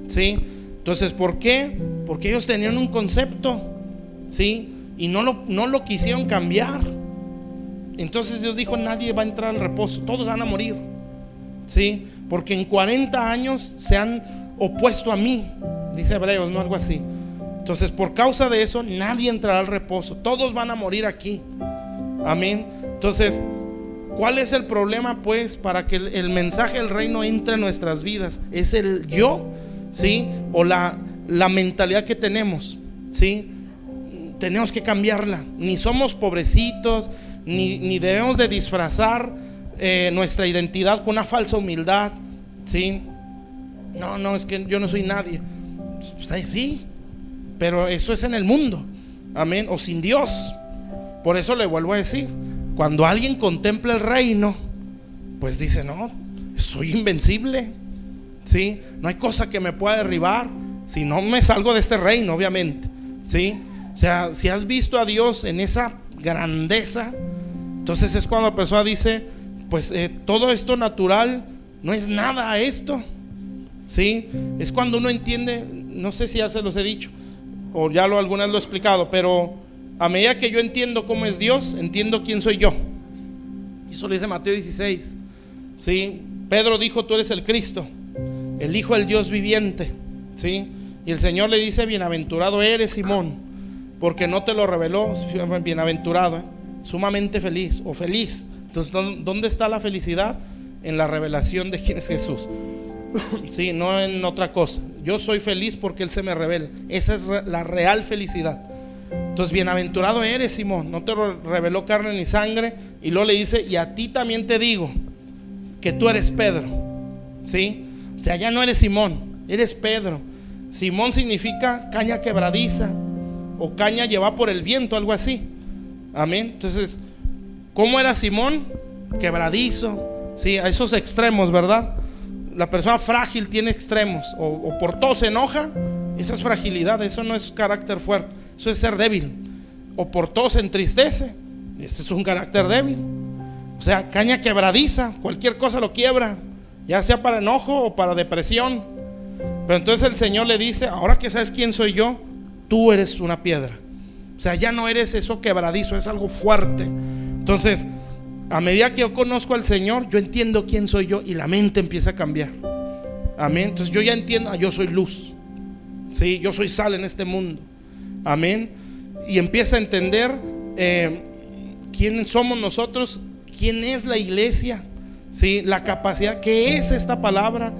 ¿sí? Entonces, ¿por qué? Porque ellos tenían un concepto, ¿sí? Y no lo quisieron cambiar. Entonces Dios dijo, nadie va a entrar al reposo, todos van a morir, ¿sí? Porque en 40 años se han opuesto a mí, dice Hebreos, ¿no? Algo así. Entonces, por causa de eso, nadie entrará al reposo, todos van a morir aquí. Amén. Entonces, ¿cuál es el problema, pues, para que el mensaje del reino entre en nuestras vidas? Es el yo, ¿sí? O la mentalidad que tenemos, ¿sí? Tenemos que cambiarla. Ni somos pobrecitos, ni debemos de disfrazar nuestra identidad con una falsa humildad, ¿sí? No, es que yo no soy nadie. Pues, sí, pero eso es en el mundo, amén, o sin Dios. Por eso le vuelvo a decir, cuando alguien contempla el reino, pues dice, no, soy invencible, ¿sí? No hay cosa que me pueda derribar si no me salgo de este reino, obviamente, ¿sí? O sea, si has visto a Dios en esa grandeza, entonces es cuando la persona dice, pues todo esto natural no es nada a esto, ¿sí? Es cuando uno entiende, no sé si ya se los he dicho o ya alguna vez lo he explicado, pero a medida que yo entiendo cómo es Dios, entiendo quién soy yo. Y eso lo dice Mateo 16, ¿sí? Pedro dijo, tú eres el Cristo, el Hijo del Dios viviente, ¿sí? Y el Señor le dice, bienaventurado eres, Simón, porque no te lo reveló, bienaventurado, sumamente feliz o feliz. Entonces, ¿dónde está la felicidad? En la revelación de quién es Jesús, sí, no en otra cosa. Yo soy feliz porque Él se me revela. Esa es la real felicidad. Entonces, bienaventurado eres, Simón, no te reveló carne ni sangre. Y luego le dice, y a ti también te digo que tú eres Pedro, ¿sí? O sea, ya no eres Simón, eres Pedro. Simón significa caña quebradiza o caña llevada por el viento, algo así. Amén. Entonces, ¿cómo era Simón? Quebradizo, sí, a esos extremos, ¿verdad? La persona frágil tiene extremos, o por todo se enoja. Esa es fragilidad, eso no es carácter fuerte, eso es ser débil. O por todo se entristece, este es un carácter débil. O sea, caña quebradiza, cualquier cosa lo quiebra, ya sea para enojo o para depresión. Pero entonces el Señor le dice, ahora que sabes quién soy yo, tú eres una piedra. O sea, ya no eres eso quebradizo, es algo fuerte. Entonces, a medida que yo conozco al Señor, yo entiendo quién soy yo y la mente empieza a cambiar. Amén. Entonces yo ya entiendo, yo soy luz, sí, yo soy sal en este mundo. Amén. Y empieza a entender quién somos nosotros, quién es la iglesia, sí, la capacidad que es esta palabra,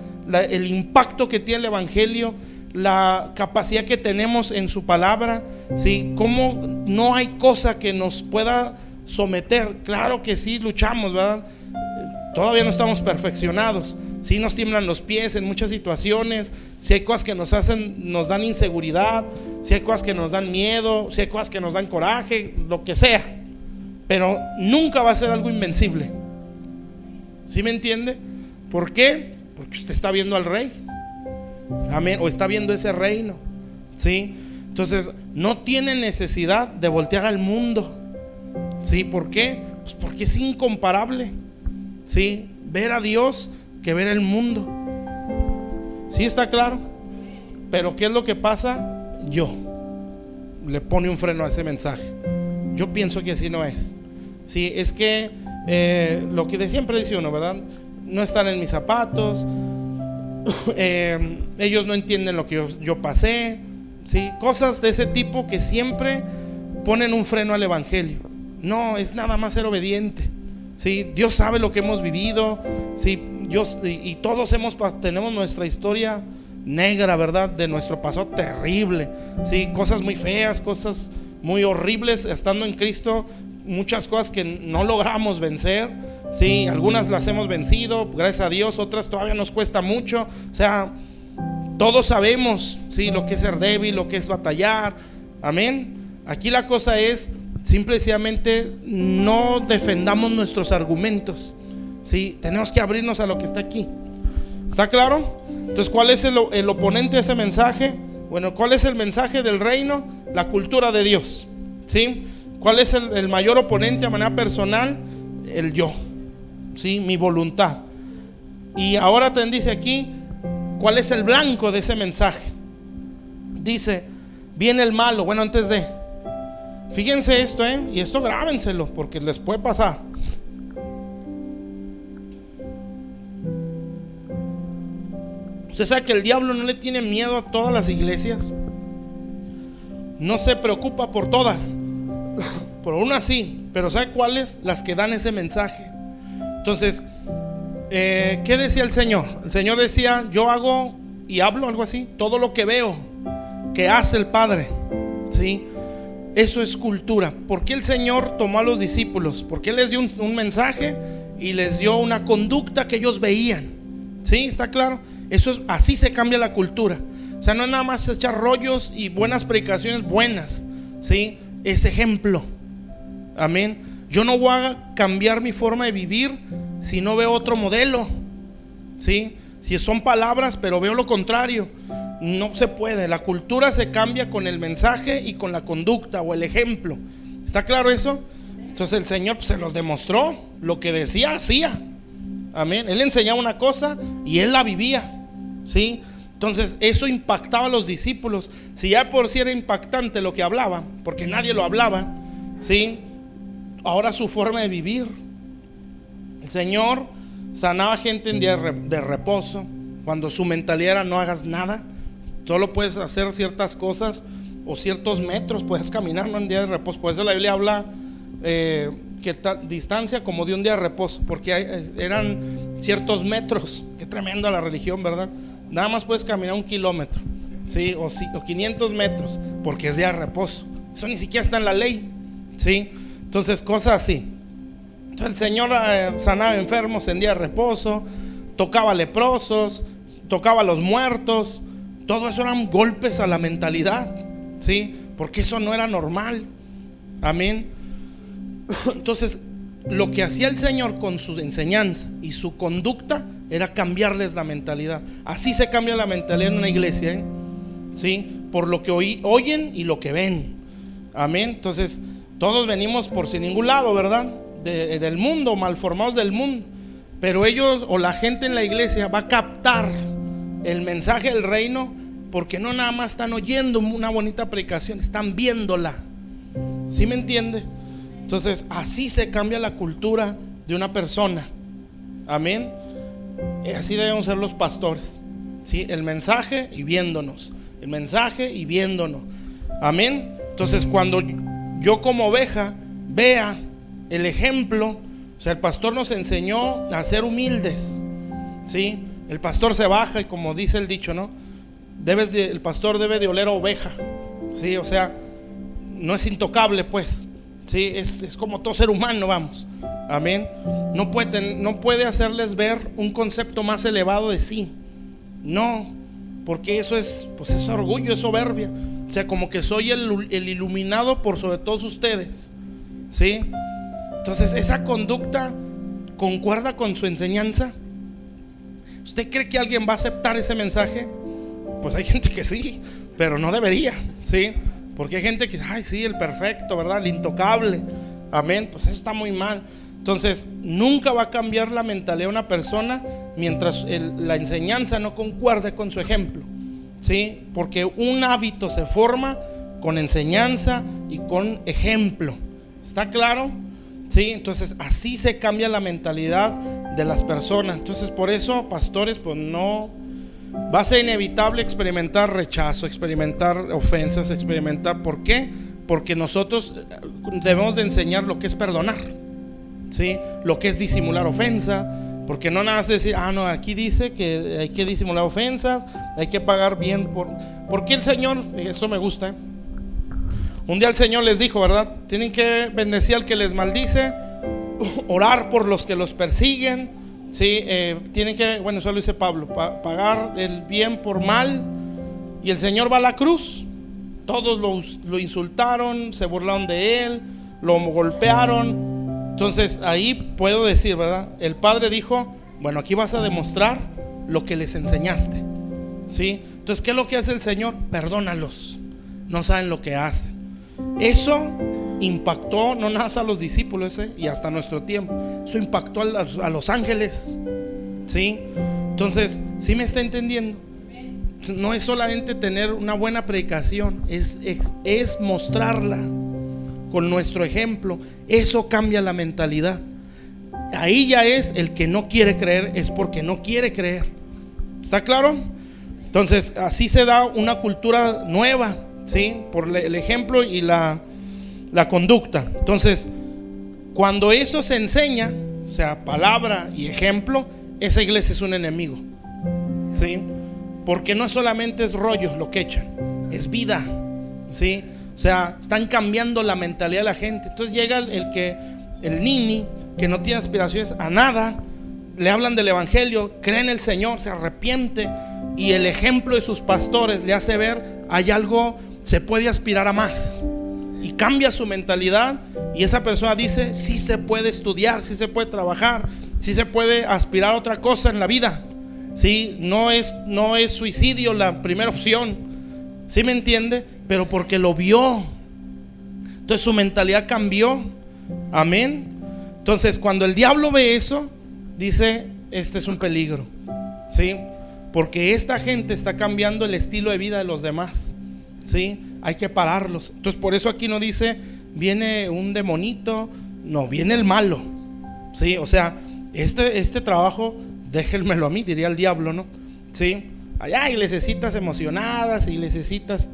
el impacto que tiene el evangelio, la capacidad que tenemos en su palabra, sí, cómo no hay cosa que nos pueda someter. Claro que sí, luchamos, ¿verdad? Todavía no estamos perfeccionados, sí nos tiemblan los pies en muchas situaciones, sí hay cosas que nos dan inseguridad, sí hay cosas que nos dan miedo, sí hay cosas que nos dan coraje, lo que sea, pero nunca va a ser algo invencible. ¿Sí me entiende? ¿Por qué? Porque usted está viendo al Rey, amén, o está viendo ese reino, ¿sí? Entonces no tiene necesidad de voltear al mundo, ¿sí? ¿Por qué? Pues porque es incomparable, ¿sí? Ver a Dios que ver el mundo. ¿Sí está claro? Pero ¿qué es lo que pasa? Yo le pone un freno a ese mensaje. Yo pienso que así no es. Sí, es que lo que de siempre dice uno, ¿verdad? No están en mis zapatos, ellos no entienden lo que yo pasé, ¿sí? Cosas de ese tipo que siempre ponen un freno al evangelio. No, es nada más ser obediente, ¿sí? Dios sabe lo que hemos vivido, ¿sí? Y todos tenemos nuestra historia negra, ¿verdad? De nuestro pasado terrible, ¿sí? Cosas muy feas, cosas muy horribles estando en Cristo, muchas cosas que no logramos vencer, Sí, algunas las hemos vencido, gracias a Dios, otras todavía nos cuesta mucho. O sea, todos sabemos, sí, lo que es ser débil, lo que es batallar. Amén. Aquí la cosa es simplemente no defendamos nuestros argumentos. Sí, tenemos que abrirnos a lo que está aquí. ¿Está claro? Entonces, ¿cuál es el oponente de ese mensaje? Bueno, ¿cuál es el mensaje del reino? La cultura de Dios. ¿Sí? ¿Cuál es el mayor oponente a manera personal? El yo. ¿Sí? Mi voluntad. Y ahora te dice aquí, ¿cuál es el blanco de ese mensaje? Dice, viene el malo. Bueno, antes de, fíjense esto, y esto grábenselo porque les puede pasar. Usted sabe que el diablo no le tiene miedo a todas las iglesias. No se preocupa por todas, por una sí, pero ¿sabe cuáles? Las que dan ese mensaje. Entonces, ¿qué decía el Señor? El Señor decía, yo hago y hablo, algo así, todo lo que veo que hace el Padre. ¿Sí? Eso es cultura. ¿Por qué el Señor tomó a los discípulos? Porque Él les dio un mensaje y les dio una conducta que ellos veían. ¿Sí? ¿Está claro? Eso es, así se cambia la cultura. O sea, no es nada más echar rollos y buenas predicaciones buenas. ¿Sí? Es ejemplo. Amén. Yo no voy a cambiar mi forma de vivir si no veo otro modelo. ¿Sí? Si son palabras pero veo lo contrario, no se puede. La cultura se cambia con el mensaje y con la conducta o el ejemplo. ¿Está claro eso? Entonces el Señor se los demostró. Lo que decía, hacía. Amén. Él enseñaba una cosa y Él la vivía. ¿Sí? Entonces eso impactaba a los discípulos. Si ya por sí era impactante lo que hablaba, porque nadie lo hablaba, ¿sí? Ahora su forma de vivir. El Señor sanaba gente en día de reposo, cuando su mentalidad era no hagas nada, solo puedes hacer ciertas cosas o ciertos metros, puedes caminar, no en día de reposo. Por eso la Biblia habla que distancia como de un día de reposo, porque eran ciertos metros. Qué tremenda la religión, ¿verdad? Nada más puedes caminar 1 kilómetro, ¿sí? O 500 metros, porque es día de reposo. Eso ni siquiera está en la ley, ¿sí? Entonces cosas así. Entonces el Señor sanaba enfermos en día de reposo, tocaba leprosos, tocaba a los muertos. Todo eso eran golpes a la mentalidad, ¿sí? Porque eso no era normal. Amén. Entonces lo que hacía el Señor con su enseñanza y su conducta era cambiarles la mentalidad. Así se cambia la mentalidad en una iglesia, ¿sí? Por lo que oyen y lo que ven. Amén. Entonces todos venimos por sin ningún lado, ¿verdad? Del mundo, malformados del mundo. Pero ellos o la gente en la iglesia va a captar el mensaje del reino, porque no nada más están oyendo una bonita predicación, están viéndola. ¿Sí me entiende? Entonces así se cambia la cultura de una persona. Amén. Así debemos ser los pastores, ¿sí? El mensaje y viéndonos, el mensaje y viéndonos. Amén. Entonces cuando yo como oveja vea el ejemplo, o sea, el pastor nos enseñó a ser humildes, ¿sí? El pastor se baja y, como dice el dicho, ¿no? El pastor debe de oler a oveja, ¿sí? O sea, no es intocable, pues, ¿sí? Es como todo ser humano, vamos. Amén. No puede hacerles ver un concepto más elevado de sí. No, porque eso es, pues es orgullo, es soberbia. O sea, como que soy el iluminado por sobre todos ustedes, ¿sí? Entonces esa conducta concuerda con su enseñanza. ¿Usted cree que alguien va a aceptar ese mensaje? Pues hay gente que sí, pero no debería, ¿sí? Porque hay gente que, ay, sí, el perfecto, ¿verdad? El intocable. Amén. Pues eso está muy mal. Entonces nunca va a cambiar la mentalidad de una persona mientras la enseñanza no concuerde con su ejemplo, ¿sí? Porque un hábito se forma con enseñanza y con ejemplo. ¿Está claro? ¿Sí? Entonces así se cambia la mentalidad de las personas. Entonces por eso, pastores, pues no va a ser inevitable experimentar rechazo, experimentar ofensas, experimentar. ¿Por qué? Porque nosotros debemos de enseñar lo que es perdonar, ¿sí? Lo que es disimular ofensa. Porque no nada más decir, no, aquí dice que hay que disimular ofensas, hay que pagar bien porque el Señor, eso me gusta, Un día el Señor les dijo, ¿verdad? Tienen que bendecir al que les maldice orar por los que los persiguen, ¿sí? Tienen que, bueno, eso lo dice Pablo, pagar el bien por mal. Y el Señor va a la cruz. Todos lo insultaron, se burlaron de él, lo golpearon. Entonces ahí puedo decir, ¿verdad? El Padre dijo: bueno, aquí vas a demostrar lo que les enseñaste, ¿sí? Entonces, ¿qué es lo que hace el Señor? Perdónalos, no saben lo que hacen. Eso impactó no nada más a los discípulos, y hasta nuestro tiempo. Eso impactó a los ángeles, ¿sí? Entonces, ¿sí me está entendiendo? No es solamente tener una buena predicación, es mostrarla con nuestro ejemplo. Eso cambia la mentalidad. Ahí ya es el que no quiere creer, es porque no quiere creer. ¿Está claro? Entonces así se da una cultura nueva, ¿sí? Por el ejemplo y la conducta. Entonces, cuando eso se enseña, o sea, palabra y ejemplo, esa iglesia es un enemigo, ¿sí? Porque no solamente es rollos lo que echan, es vida, ¿sí? O sea, están cambiando la mentalidad de la gente. Entonces llega el nini que no tiene aspiraciones a nada, le hablan del evangelio, cree en el Señor, se arrepiente, y el ejemplo de sus pastores le hace ver: hay algo, se puede aspirar a más, y cambia su mentalidad. Y esa persona dice: sí se puede estudiar, sí se puede trabajar, sí se puede aspirar a otra cosa en la vida, ¿sí? No es suicidio la primera opción, ¿sí me entiende? Pero porque lo vio, entonces su mentalidad cambió. Amén. Entonces, cuando el diablo ve eso, dice: este es un peligro, ¿sí? Porque esta gente está cambiando el estilo de vida de los demás, ¿sí? Hay que pararlos. Entonces, por eso aquí no dice: viene un demonito, no, viene el malo, ¿sí? O sea, este trabajo déjenmelo a mí, diría el diablo, ¿no? ¿Sí? Allá iglesias emocionadas, iglesias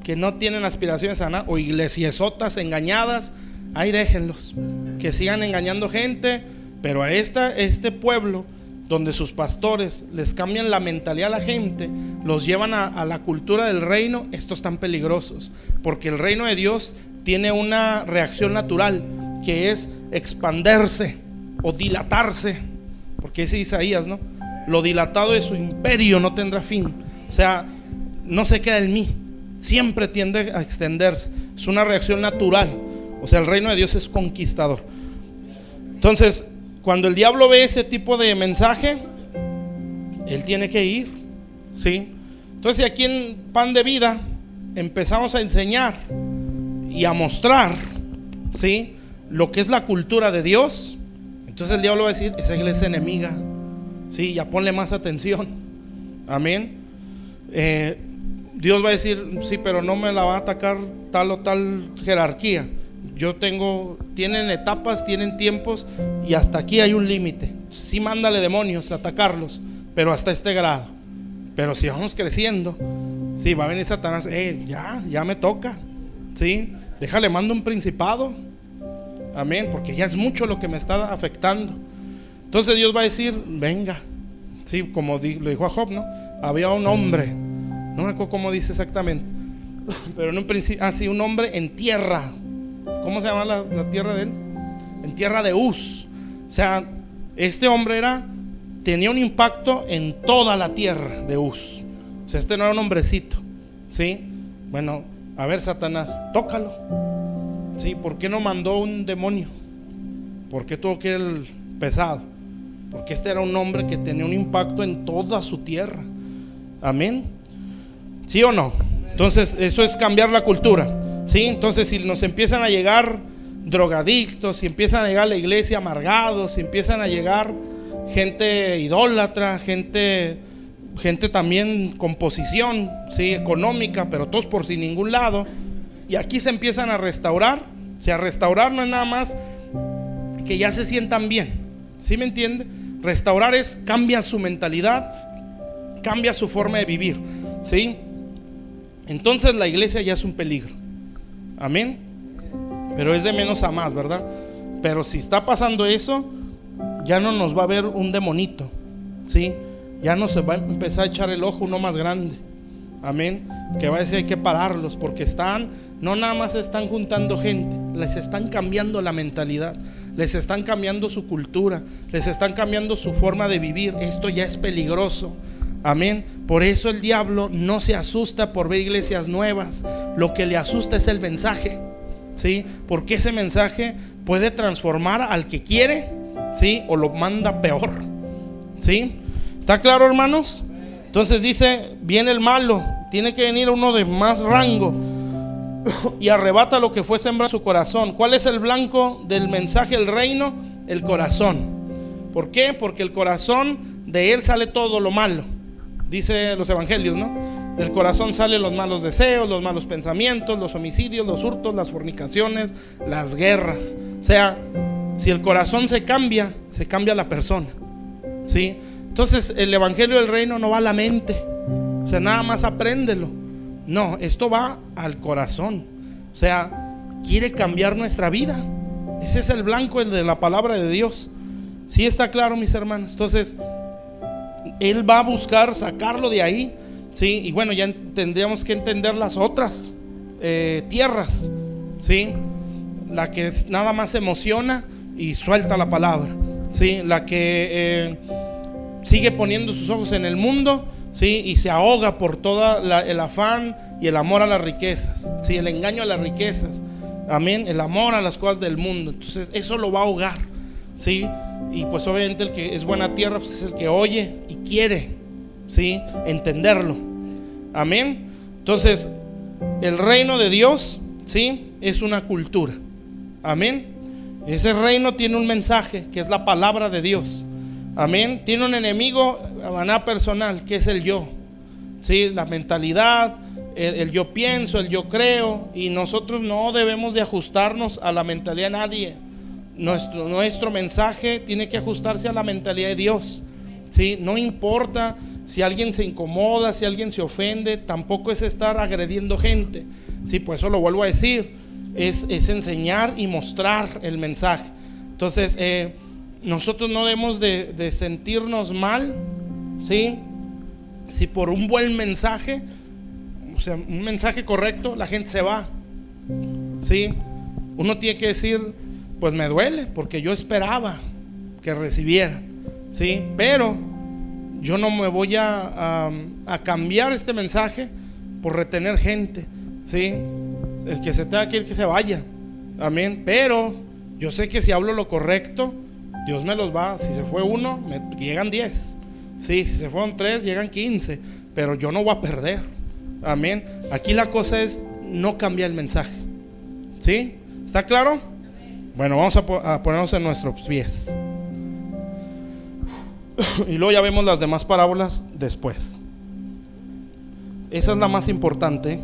que no tienen aspiraciones a nada, o iglesiesotas engañadas, ahí déjenlos, que sigan engañando gente. Pero a este pueblo, donde sus pastores les cambian la mentalidad a la gente, los llevan a la cultura del reino, estos están peligrosos, porque el reino de Dios tiene una reacción natural, que es expanderse o dilatarse, porque ese Isaías, ¿no? Lo dilatado de su imperio no tendrá fin. O sea, no se queda en mí, siempre tiende a extenderse. Es una reacción natural. O sea, el reino de Dios es conquistador. Entonces, cuando el diablo ve ese tipo de mensaje, él tiene que ir, ¿sí? Entonces, aquí en Pan de Vida empezamos a enseñar y a mostrar, ¿sí?, lo que es la cultura de Dios. Entonces el diablo va a decir: esa iglesia es enemiga, sí, ya ponle más atención. Amén. Dios va a decir: sí, pero no me la va a atacar tal o tal jerarquía. Tienen etapas, tienen tiempos, y hasta aquí hay un límite. Sí, mándale demonios a atacarlos, pero hasta este grado. Pero si vamos creciendo, sí, va a venir Satanás: ya me toca, sí, déjale, mando un principado. Amén, porque ya es mucho lo que me está afectando. Entonces Dios va a decir: venga, sí, como lo dijo a Job, ¿no? Había un hombre, no me acuerdo cómo dice exactamente, pero en un principio, así, un hombre en tierra. ¿Cómo se llama la tierra de él? En tierra de Uz. O sea, este hombre tenía un impacto en toda la tierra de Uz. O sea, este no era un hombrecito, ¿sí? Bueno, a ver, Satanás, tócalo. ¿Sí? ¿Por qué no mandó un demonio? ¿Por qué tuvo que ir el pesado? Porque este era un hombre que tenía un impacto en toda su tierra. Amén. ¿Sí o no? Entonces, eso es cambiar la cultura, ¿sí? Entonces, si nos empiezan a llegar drogadictos, si empiezan a llegar a la iglesia amargados, si empiezan a llegar gente idólatra, gente también con posición, ¿sí?, económica, pero todos por sin ningún lado, y aquí se empiezan a restaurar. O sea, restaurar no es nada más que ya se sientan bien, ¿sí me entiende? Restaurar es cambia su mentalidad, cambia su forma de vivir, ¿sí? Entonces la iglesia ya es un peligro. Amén. Pero es de menos a más, ¿verdad? Pero si está pasando eso, ya no nos va a ver un demonito, ¿sí? Ya no se va a empezar a echar el ojo uno más grande. Amén. Que va a decir: hay que pararlos, porque no nada más están juntando gente, les están cambiando la mentalidad. les están cambiando su cultura, les están cambiando su forma de vivir. Esto ya es peligroso. Amén. Por eso el diablo no se asusta por ver iglesias nuevas. Lo que le asusta es el mensaje, ¿sí? Porque ese mensaje puede transformar al que quiere, ¿sí? O lo manda peor, ¿sí? ¿Está claro, hermanos? Entonces dice, viene el malo, tiene que venir uno de más rango y arrebata lo que fue sembrado en su corazón. ¿Cuál es el blanco del mensaje del reino? El corazón. ¿Por qué? Porque el corazón, de él sale todo lo malo. Dice los evangelios, ¿no? Del corazón salen los malos deseos, los malos pensamientos, los homicidios, los hurtos, las fornicaciones, las guerras. O sea, si el corazón se cambia la persona, ¿sí? Entonces el evangelio del reino no va a la mente, o sea, nada más apréndelo. No, esto va al corazón. O sea, quiere cambiar nuestra vida. Ese es el blanco, el de la palabra de Dios. ¿Sí está claro, mis hermanos? Entonces él va a buscar sacarlo de ahí, ¿sí? Y bueno, ya tendríamos que entender las otras tierras, ¿sí? La que nada más se emociona y suelta la palabra, ¿sí? La que sigue poniendo sus ojos en el mundo, ¿sí? Y se ahoga por todo el afán y el amor a las riquezas, ¿sí? El engaño a las riquezas, amén, el amor a las cosas del mundo. Entonces eso lo va a ahogar, ¿sí? Y pues obviamente el que es buena tierra, pues es el que oye y quiere, ¿sí? Entenderlo, amén. Entonces el reino de Dios, ¿sí? Es una cultura, amén. Ese reino tiene un mensaje que es la palabra de Dios, amén. Tiene un enemigo, maná personal, que es el yo, ¿sí? La mentalidad, el yo pienso, el yo creo. Y nosotros no debemos de ajustarnos a la mentalidad de nadie. Nuestro mensaje tiene que ajustarse a la mentalidad de Dios, ¿sí? No importa si alguien se incomoda, si alguien se ofende, tampoco es estar agrediendo gente, ¿sí? Pues eso lo vuelvo a decir, es enseñar y mostrar el mensaje. Entonces nosotros no debemos de sentirnos mal, ¿sí? Si por un buen mensaje, o sea, un mensaje correcto, la gente se va, ¿sí? Uno tiene que decir, pues me duele porque yo esperaba que recibiera, ¿sí? Pero yo no me voy a cambiar este mensaje por retener gente, ¿sí? El que se tenga que ir, que se vaya, amén. Pero yo sé que si hablo lo correcto, Dios me los va. Si se fue uno, llegan 10, ¿sí? Si se fueron 3, llegan 15. Pero yo no voy a perder, amén. Aquí la cosa es no cambiar el mensaje, ¿sí? ¿Está claro? Bueno, vamos a ponernos en nuestros pies. Y luego ya vemos las demás parábolas después. Esa es la más importante,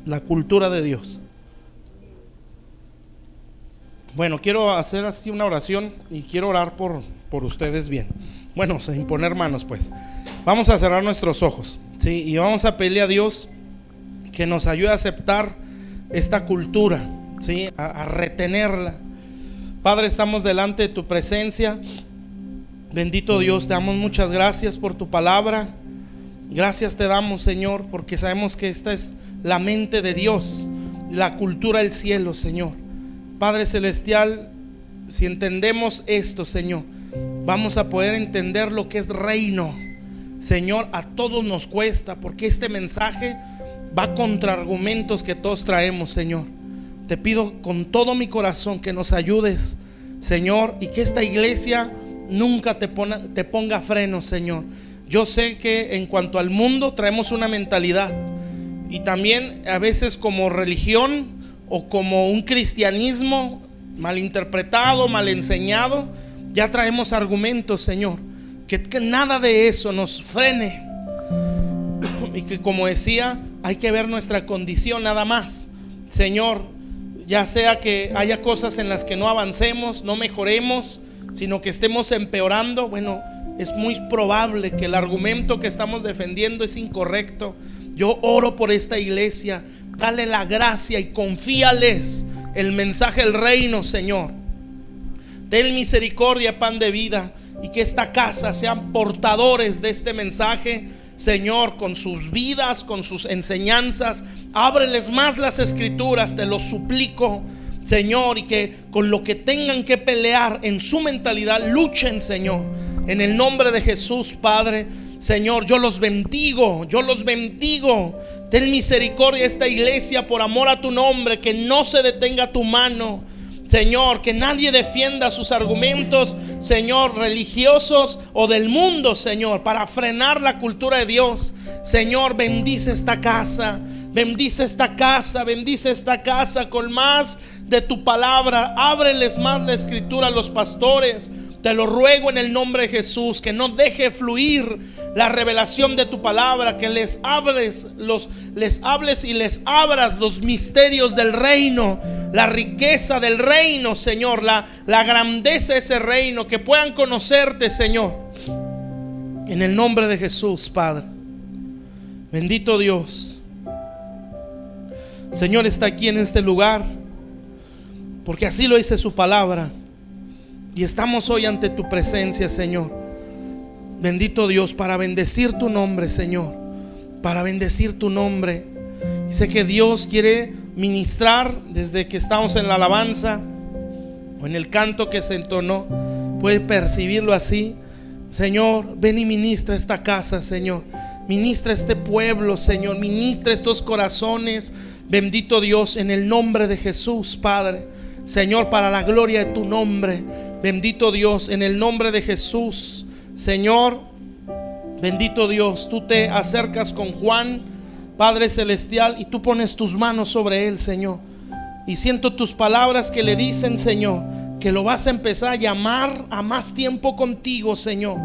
la cultura de Dios. Bueno, quiero hacer así una oración y quiero orar por ustedes bien. Bueno, sin poner manos, pues. Vamos a cerrar nuestros ojos, ¿sí? Y vamos a pedirle a Dios que nos ayude a aceptar esta cultura, ¿sí? A retenerla. Padre, estamos delante de tu presencia. Bendito Dios, te damos muchas gracias por tu palabra. Gracias te damos, Señor, porque sabemos que esta es la mente de Dios, la cultura del cielo, Señor. Padre celestial, si entendemos esto, Señor, vamos a poder entender lo que es reino. Señor, a todos nos cuesta, porque este mensaje va contra argumentos que todos traemos, Señor. Te pido con todo mi corazón que nos ayudes, Señor, y que esta iglesia nunca te ponga freno, Señor. Yo sé que en cuanto al mundo traemos una mentalidad, y también a veces como religión o como un cristianismo malinterpretado, mal enseñado, ya traemos argumentos, Señor. Que nada de eso nos frene, y que, como decía, hay que ver nuestra condición nada más, Señor. Ya sea que haya cosas en las que no avancemos, no mejoremos, sino que estemos empeorando, bueno, es muy probable que el argumento que estamos defendiendo es incorrecto. Yo oro por esta iglesia, dale la gracia y confíales el mensaje del reino, Señor. Ten misericordia, pan de vida, y que esta casa sean portadores de este mensaje, Señor, con sus vidas, con sus enseñanzas. Ábreles más las escrituras, te lo suplico. Señor, y que con lo que tengan que pelear en su mentalidad, luchen, Señor, en el nombre de Jesús, Padre. Señor, yo los bendigo. Ten misericordia de esta iglesia por amor a tu nombre, que no se detenga tu mano, Señor, que nadie defienda sus argumentos, Señor, religiosos o del mundo, Señor, para frenar la cultura de Dios. Señor, bendice esta casa, bendice esta casa con más de tu palabra. Ábreles más la escritura a los pastores. Te lo ruego en el nombre de Jesús, que no deje fluir la revelación de tu palabra, que les hables y les abras los misterios del reino, la riqueza del reino, Señor, la grandeza de ese reino, que puedan conocerte, Señor, en el nombre de Jesús, Padre. Bendito Dios. Señor está aquí en este lugar, porque así lo dice su palabra. Y estamos hoy ante tu presencia, Señor. Bendito Dios, para bendecir tu nombre, Señor, para bendecir tu nombre. Y sé que Dios quiere ministrar desde que estamos en la alabanza o en el canto que se entonó. Puede percibirlo así. Señor, ven y ministra esta casa, Señor. Ministra este pueblo, Señor. Ministra estos corazones. Bendito Dios, en el nombre de Jesús, Padre. Señor, para la gloria de tu nombre. Bendito Dios, en el nombre de Jesús, Señor. Bendito Dios, tú te acercas con Juan, Padre Celestial, y tú pones tus manos sobre él, Señor. Y siento tus palabras que le dicen, Señor, que lo vas a empezar a llamar a más tiempo contigo, Señor.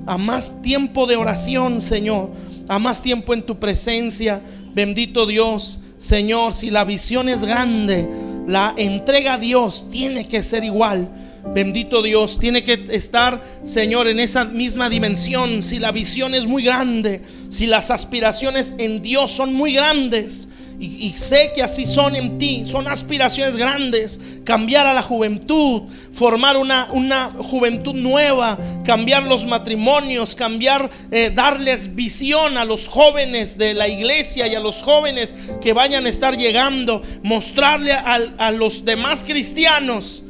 A más tiempo de oración, Señor. A más tiempo en tu presencia. Bendito Dios, Señor, si la visión es grande, la entrega a Dios tiene que ser igual. Bendito Dios, tiene que estar, Señor, en esa misma dimensión. Si la visión es muy grande, si las aspiraciones en Dios son muy grandes, y sé que así son en ti, son aspiraciones grandes. Cambiar a la juventud, formar una juventud nueva, cambiar los matrimonios, cambiar, darles visión a los jóvenes de la iglesia y a los jóvenes que vayan a estar llegando, mostrarle a los demás cristianos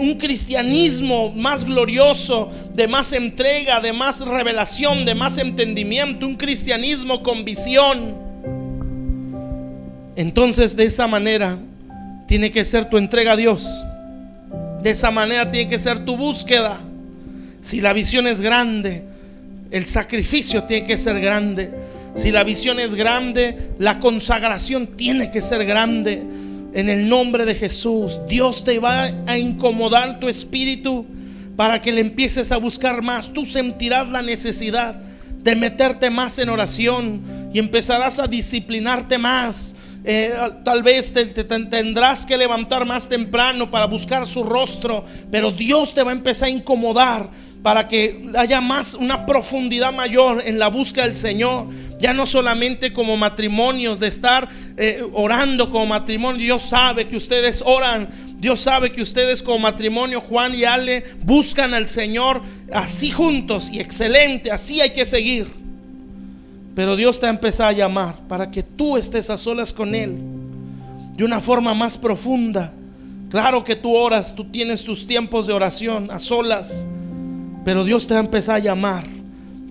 un cristianismo más glorioso, de más entrega, de más revelación, de más entendimiento, un cristianismo con visión. Entonces, de esa manera tiene que ser tu entrega a Dios. De esa manera tiene que ser tu búsqueda. Si la visión es grande, el sacrificio tiene que ser grande. Si la visión es grande, la consagración tiene que ser grande. En el nombre de Jesús, Dios te va a incomodar tu espíritu para que le empieces a buscar más. Tú sentirás la necesidad de meterte más en oración y empezarás a disciplinarte más. Tal vez te tendrás que levantar más temprano para buscar su rostro, pero Dios te va a empezar a incomodar para que haya más, una profundidad mayor en la búsqueda del Señor. Ya no solamente como matrimonios, de estar orando como matrimonio. Dios sabe que ustedes oran. Dios sabe que ustedes como matrimonio, Juan y Ale, buscan al Señor así juntos, y excelente, así hay que seguir. Pero Dios te va a empezar a llamar para que tú estés a solas con Él de una forma más profunda. Claro que tú oras, tú tienes tus tiempos de oración a solas, pero Dios te va a empezar a llamar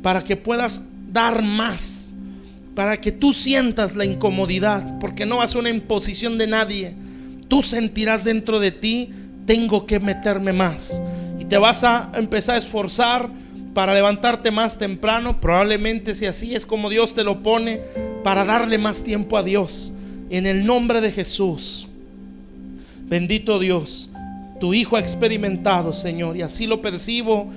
para que puedas dar más, para que tú sientas la incomodidad, porque no va a ser una imposición de nadie. Tú sentirás dentro de ti: tengo que meterme más, y te vas a empezar a esforzar para levantarte más temprano, probablemente, si así es como Dios te lo pone, para darle más tiempo a Dios, en el nombre de Jesús. Bendito Dios, tu hijo ha experimentado, Señor, y así lo percibo,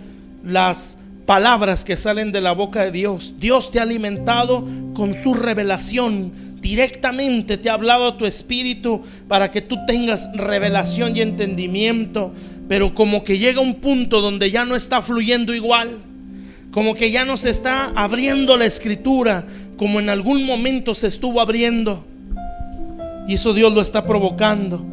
las palabras que salen de la boca de Dios. Dios te ha alimentado con su revelación. Directamente te ha hablado a tu espíritu para que tú tengas revelación y entendimiento. Pero como que llega un punto donde ya no está fluyendo igual, como que ya no se está abriendo la escritura como en algún momento se estuvo abriendo. Y eso Dios lo está provocando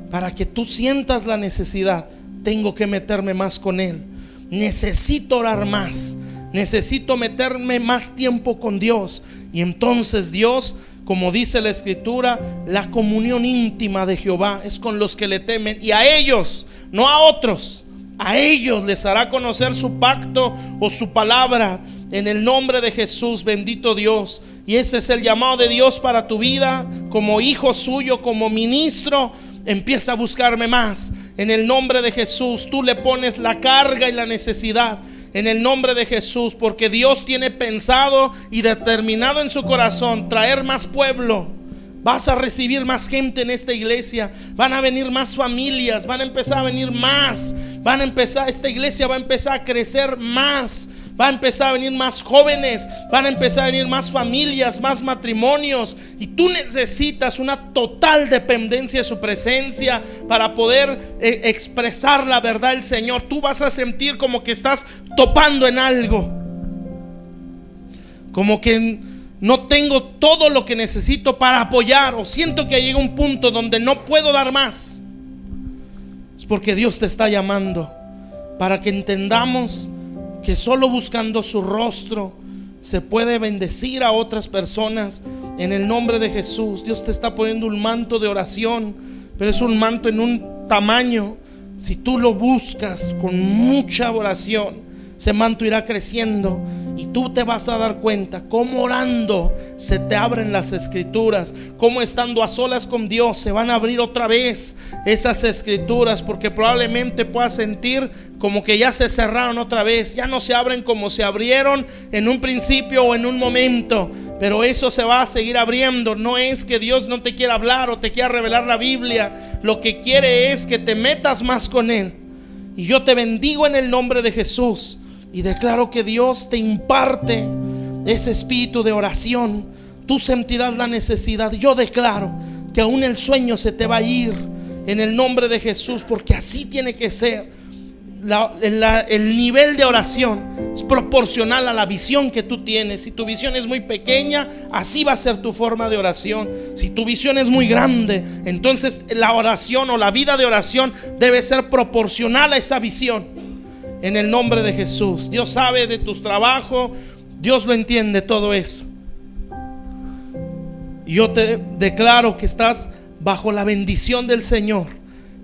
para que tú sientas la necesidad: tengo que meterme más con Él, necesito orar más, necesito meterme más tiempo con Dios. Y entonces Dios como dice la Escritura, la comunión íntima de Jehová es con los que le temen, y a ellos, no a otros, a ellos les hará conocer su pacto o su palabra. En el nombre de Jesús, bendito Dios. Y ese es el llamado de Dios para tu vida, como hijo suyo, como ministro. Empieza a buscarme más. En el nombre de Jesús, tú le pones la carga y la necesidad. En el nombre de Jesús, porque Dios tiene pensado y determinado en su corazón traer más pueblo. Vas a recibir más gente en esta iglesia. Van a venir más familias. Van a empezar a venir más. Esta iglesia va a empezar a crecer más. Va a empezar a venir más jóvenes. Van a empezar a venir más familias, más matrimonios. Y tú necesitas una total dependencia de su presencia para poder expresar la verdad del Señor. Tú vas a sentir como que estás topando en algo, como que no tengo todo lo que necesito para apoyar, o siento que llega un punto donde no puedo dar más. Es porque Dios te está llamando para que entendamos que solo buscando su rostro se puede bendecir a otras personas. En el nombre de Jesús, Dios te está poniendo un manto de oración, pero es un manto en un tamaño. Si tú lo buscas con mucha oración, ese manto irá creciendo, y tú te vas a dar cuenta cómo orando se te abren las escrituras, cómo estando a solas con Dios se van a abrir otra vez esas escrituras, porque probablemente puedas sentir como que ya se cerraron otra vez, ya no se abren como se abrieron en un principio o en un momento, pero eso se va a seguir abriendo. No es que Dios no te quiera hablar o te quiera revelar la Biblia, lo que quiere es que te metas más con Él. Y yo te bendigo en el nombre de Jesús y declaro que Dios te imparte ese espíritu de oración. Tú sentirás la necesidad. Yo declaro que aún el sueño se te va a ir en el nombre de Jesús, porque así tiene que ser. El nivel de oración es proporcional a la visión que tú tienes. Si tu visión es muy pequeña, así va a ser tu forma de oración. Si tu visión es muy grande, entonces la oración o la vida de oración debe ser proporcional a esa visión. En el nombre de Jesús. Dios sabe de tus trabajos, Dios lo entiende todo eso. Y yo te declaro que estás bajo la bendición del Señor.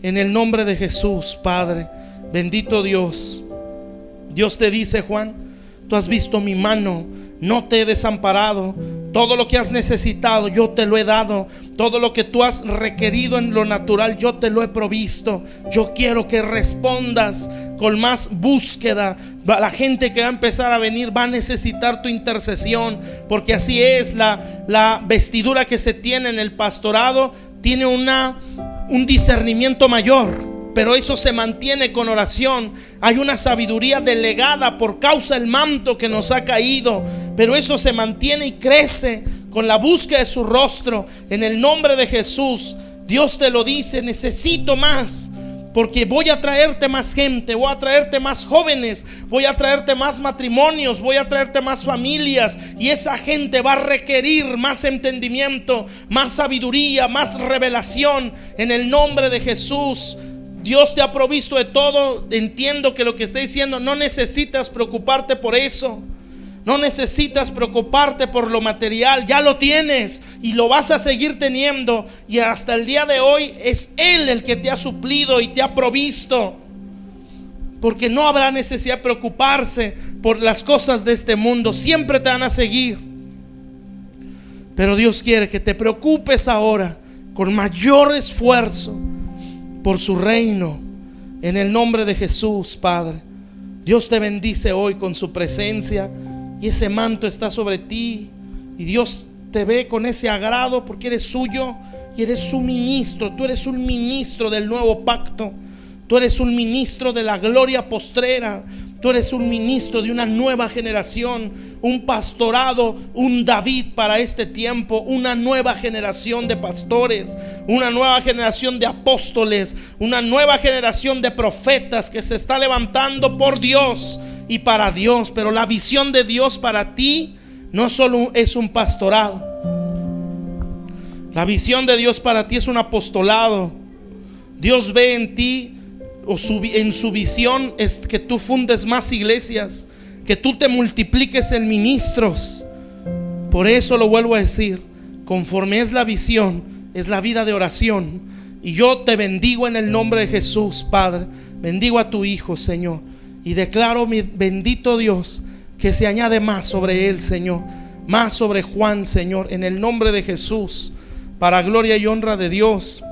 En el nombre de Jesús, Padre. Bendito Dios. Dios te dice, Juan, tú has visto mi mano, no te he desamparado. Todo lo que has necesitado yo te lo he dado. Todo lo que tú has requerido en lo natural yo te lo he provisto. Yo quiero que respondas con más búsqueda. La gente que va a empezar a venir va a necesitar tu intercesión, porque así es. La vestidura que se tiene en el pastorado tiene un discernimiento mayor, pero eso se mantiene con oración. Hay una sabiduría delegada por causa del manto que nos ha caído, pero eso se mantiene y crece con la búsqueda de su rostro. En el nombre de Jesús, Dios te lo dice: necesito más, porque voy a traerte más gente, voy a traerte más jóvenes, voy a traerte más matrimonios, voy a traerte más familias, y esa gente va a requerir más entendimiento, más sabiduría, más revelación. En el nombre de Jesús, Dios te ha provisto de todo. Entiendo que lo que estoy diciendo, no necesitas preocuparte por eso. No necesitas preocuparte por lo material. Ya lo tienes y lo vas a seguir teniendo. Y hasta el día de hoy es Él el que te ha suplido y te ha provisto. Porque no habrá necesidad de preocuparse por las cosas de este mundo. Siempre te van a seguir. Pero Dios quiere que te preocupes ahora con mayor esfuerzo por su reino. En el nombre de Jesús, Padre. Dios te bendice hoy con su presencia, y ese manto está sobre ti, y Dios te ve con ese agrado porque eres suyo y eres su ministro. Tú eres un ministro del nuevo pacto. Tú eres un ministro de la gloria postrera. Tú eres un ministro de una nueva generación, un pastorado, un David para este tiempo, una nueva generación de pastores, una nueva generación de apóstoles, una nueva generación de profetas que se está levantando por Dios y para Dios. Pero la visión de Dios para ti no solo es un pastorado. La visión de Dios para ti es un apostolado. Dios ve en ti, en su visión es que tú fundes más iglesias, que tú te multipliques en ministros. Por eso lo vuelvo a decir: conforme es la visión, es la vida de oración. Y yo te bendigo en el nombre de Jesús, Padre. Bendigo a tu Hijo, Señor, y declaro, mi bendito Dios, que se añade más sobre él, Señor, más sobre Juan, Señor, en el nombre de Jesús, para gloria y honra de Dios.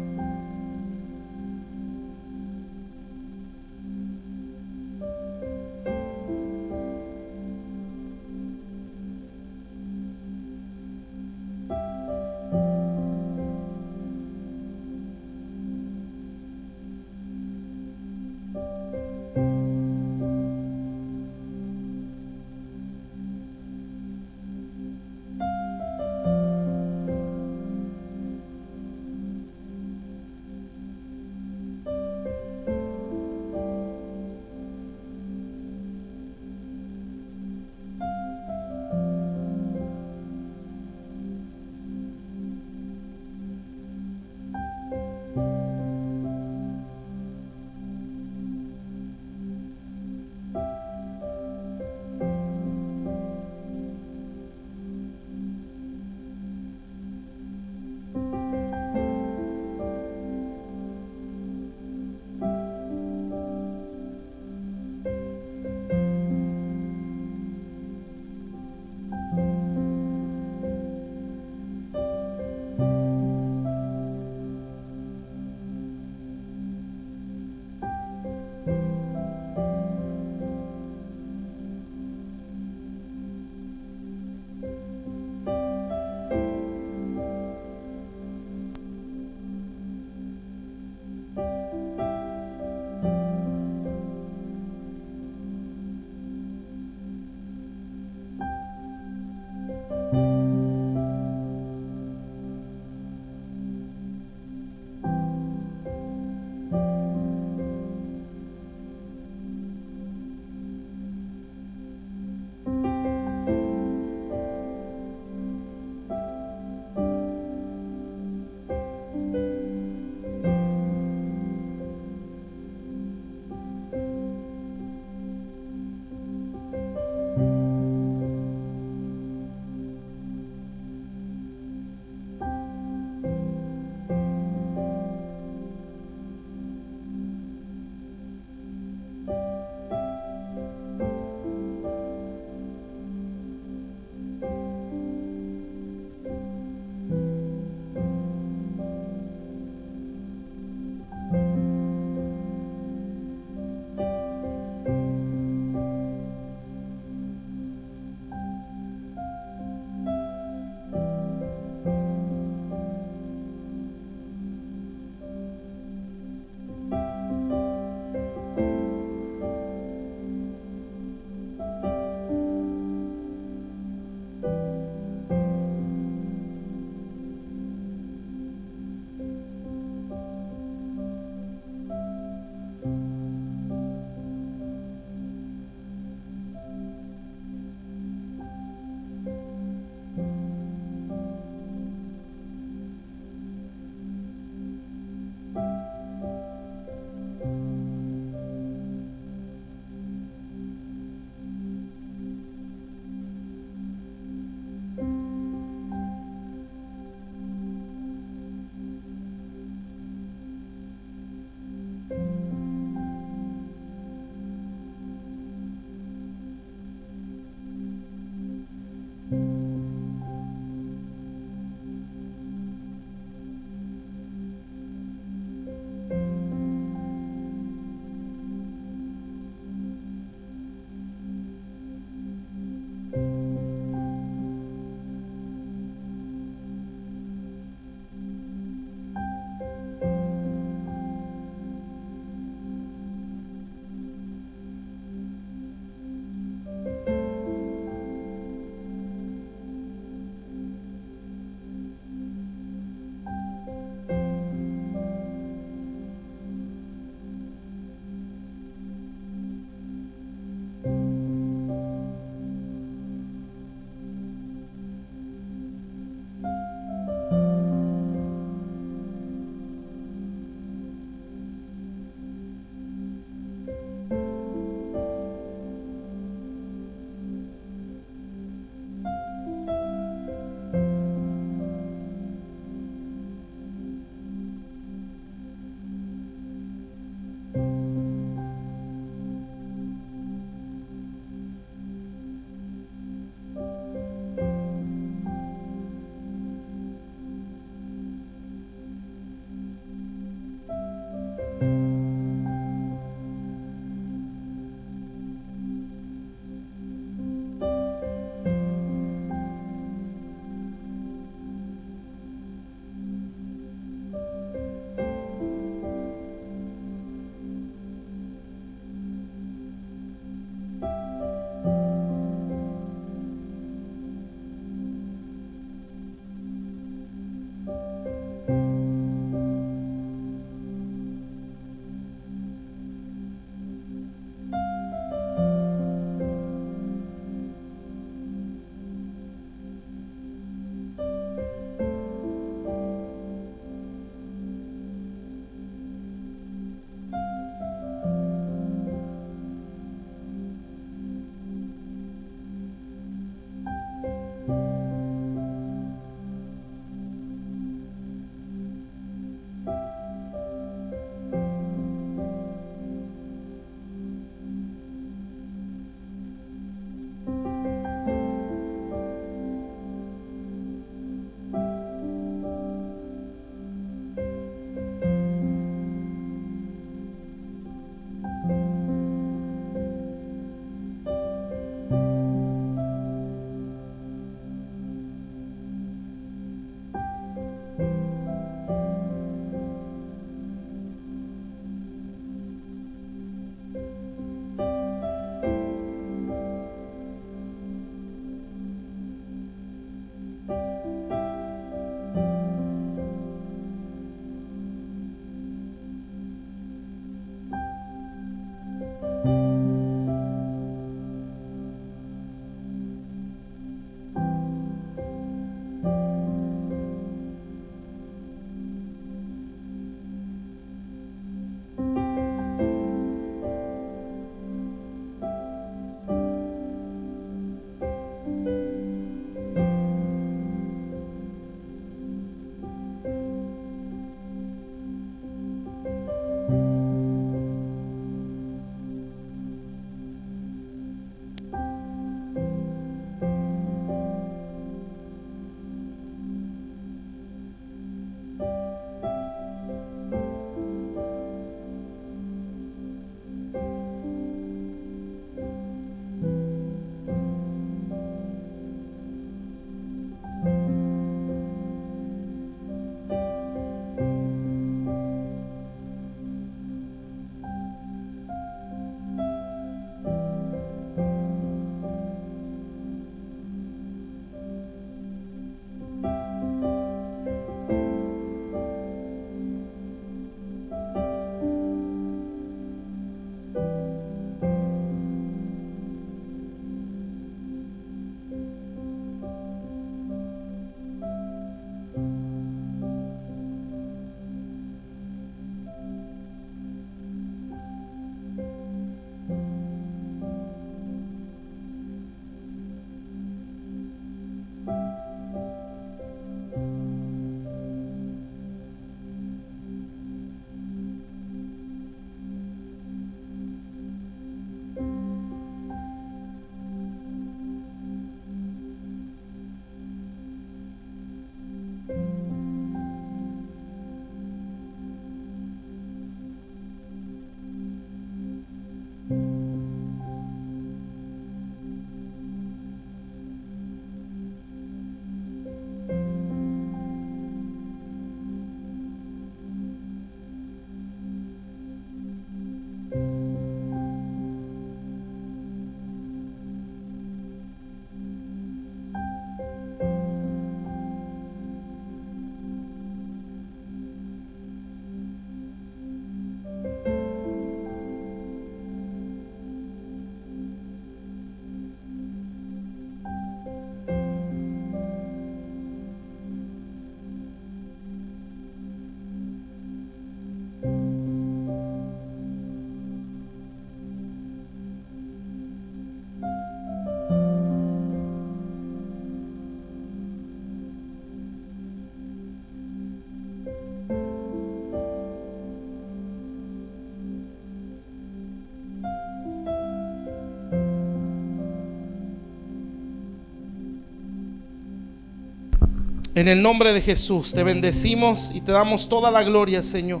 En el nombre de Jesús te bendecimos y te damos toda la gloria, Señor.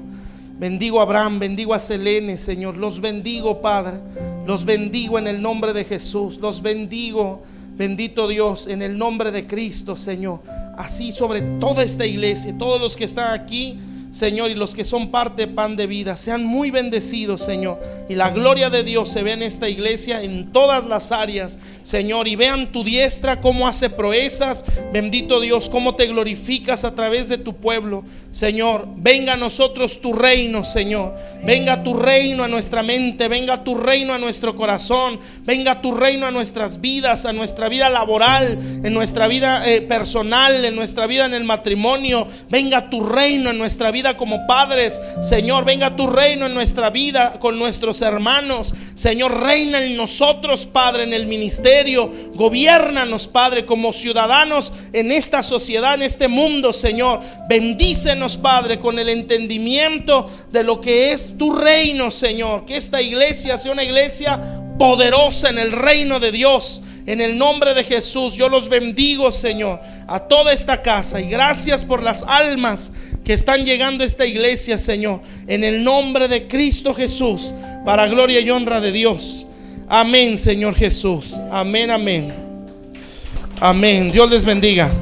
Bendigo a Abraham, bendigo a Selene, Señor. Los bendigo, Padre. Los bendigo en el nombre de Jesús. Los bendigo, bendito Dios, en el nombre de Cristo, Señor. Así sobre toda esta iglesia, todos los que están aquí, Señor, y los que son parte de Pan de Vida, sean muy bendecidos, Señor. Y la gloria de Dios se ve en esta iglesia en todas las áreas, Señor. Y vean tu diestra cómo hace proezas, bendito Dios, cómo te glorificas a través de tu pueblo, Señor. Venga a nosotros tu reino, Señor. Venga tu reino a nuestra mente, venga tu reino a nuestro corazón, venga tu reino a nuestras vidas, a nuestra vida laboral, en nuestra vida personal, en nuestra vida en el matrimonio. Venga tu reino en nuestra vida como padres, Señor. Venga tu reino en nuestra vida con nuestros hermanos, Señor. Reina en nosotros, Padre, en el ministerio. Gobiérnanos, Padre, como ciudadanos en esta sociedad, en este mundo, Señor. Bendícenos, Padre, con el entendimiento de lo que es tu reino, Señor. Que esta iglesia sea una iglesia poderosa en el reino de Dios. En el nombre de Jesús yo los bendigo, Señor, a toda esta casa. Y gracias por las almas que están llegando a esta iglesia, Señor. En el nombre de Cristo Jesús, para gloria y honra de Dios. Amén, Señor Jesús. Amén, amén. Amén. Dios les bendiga.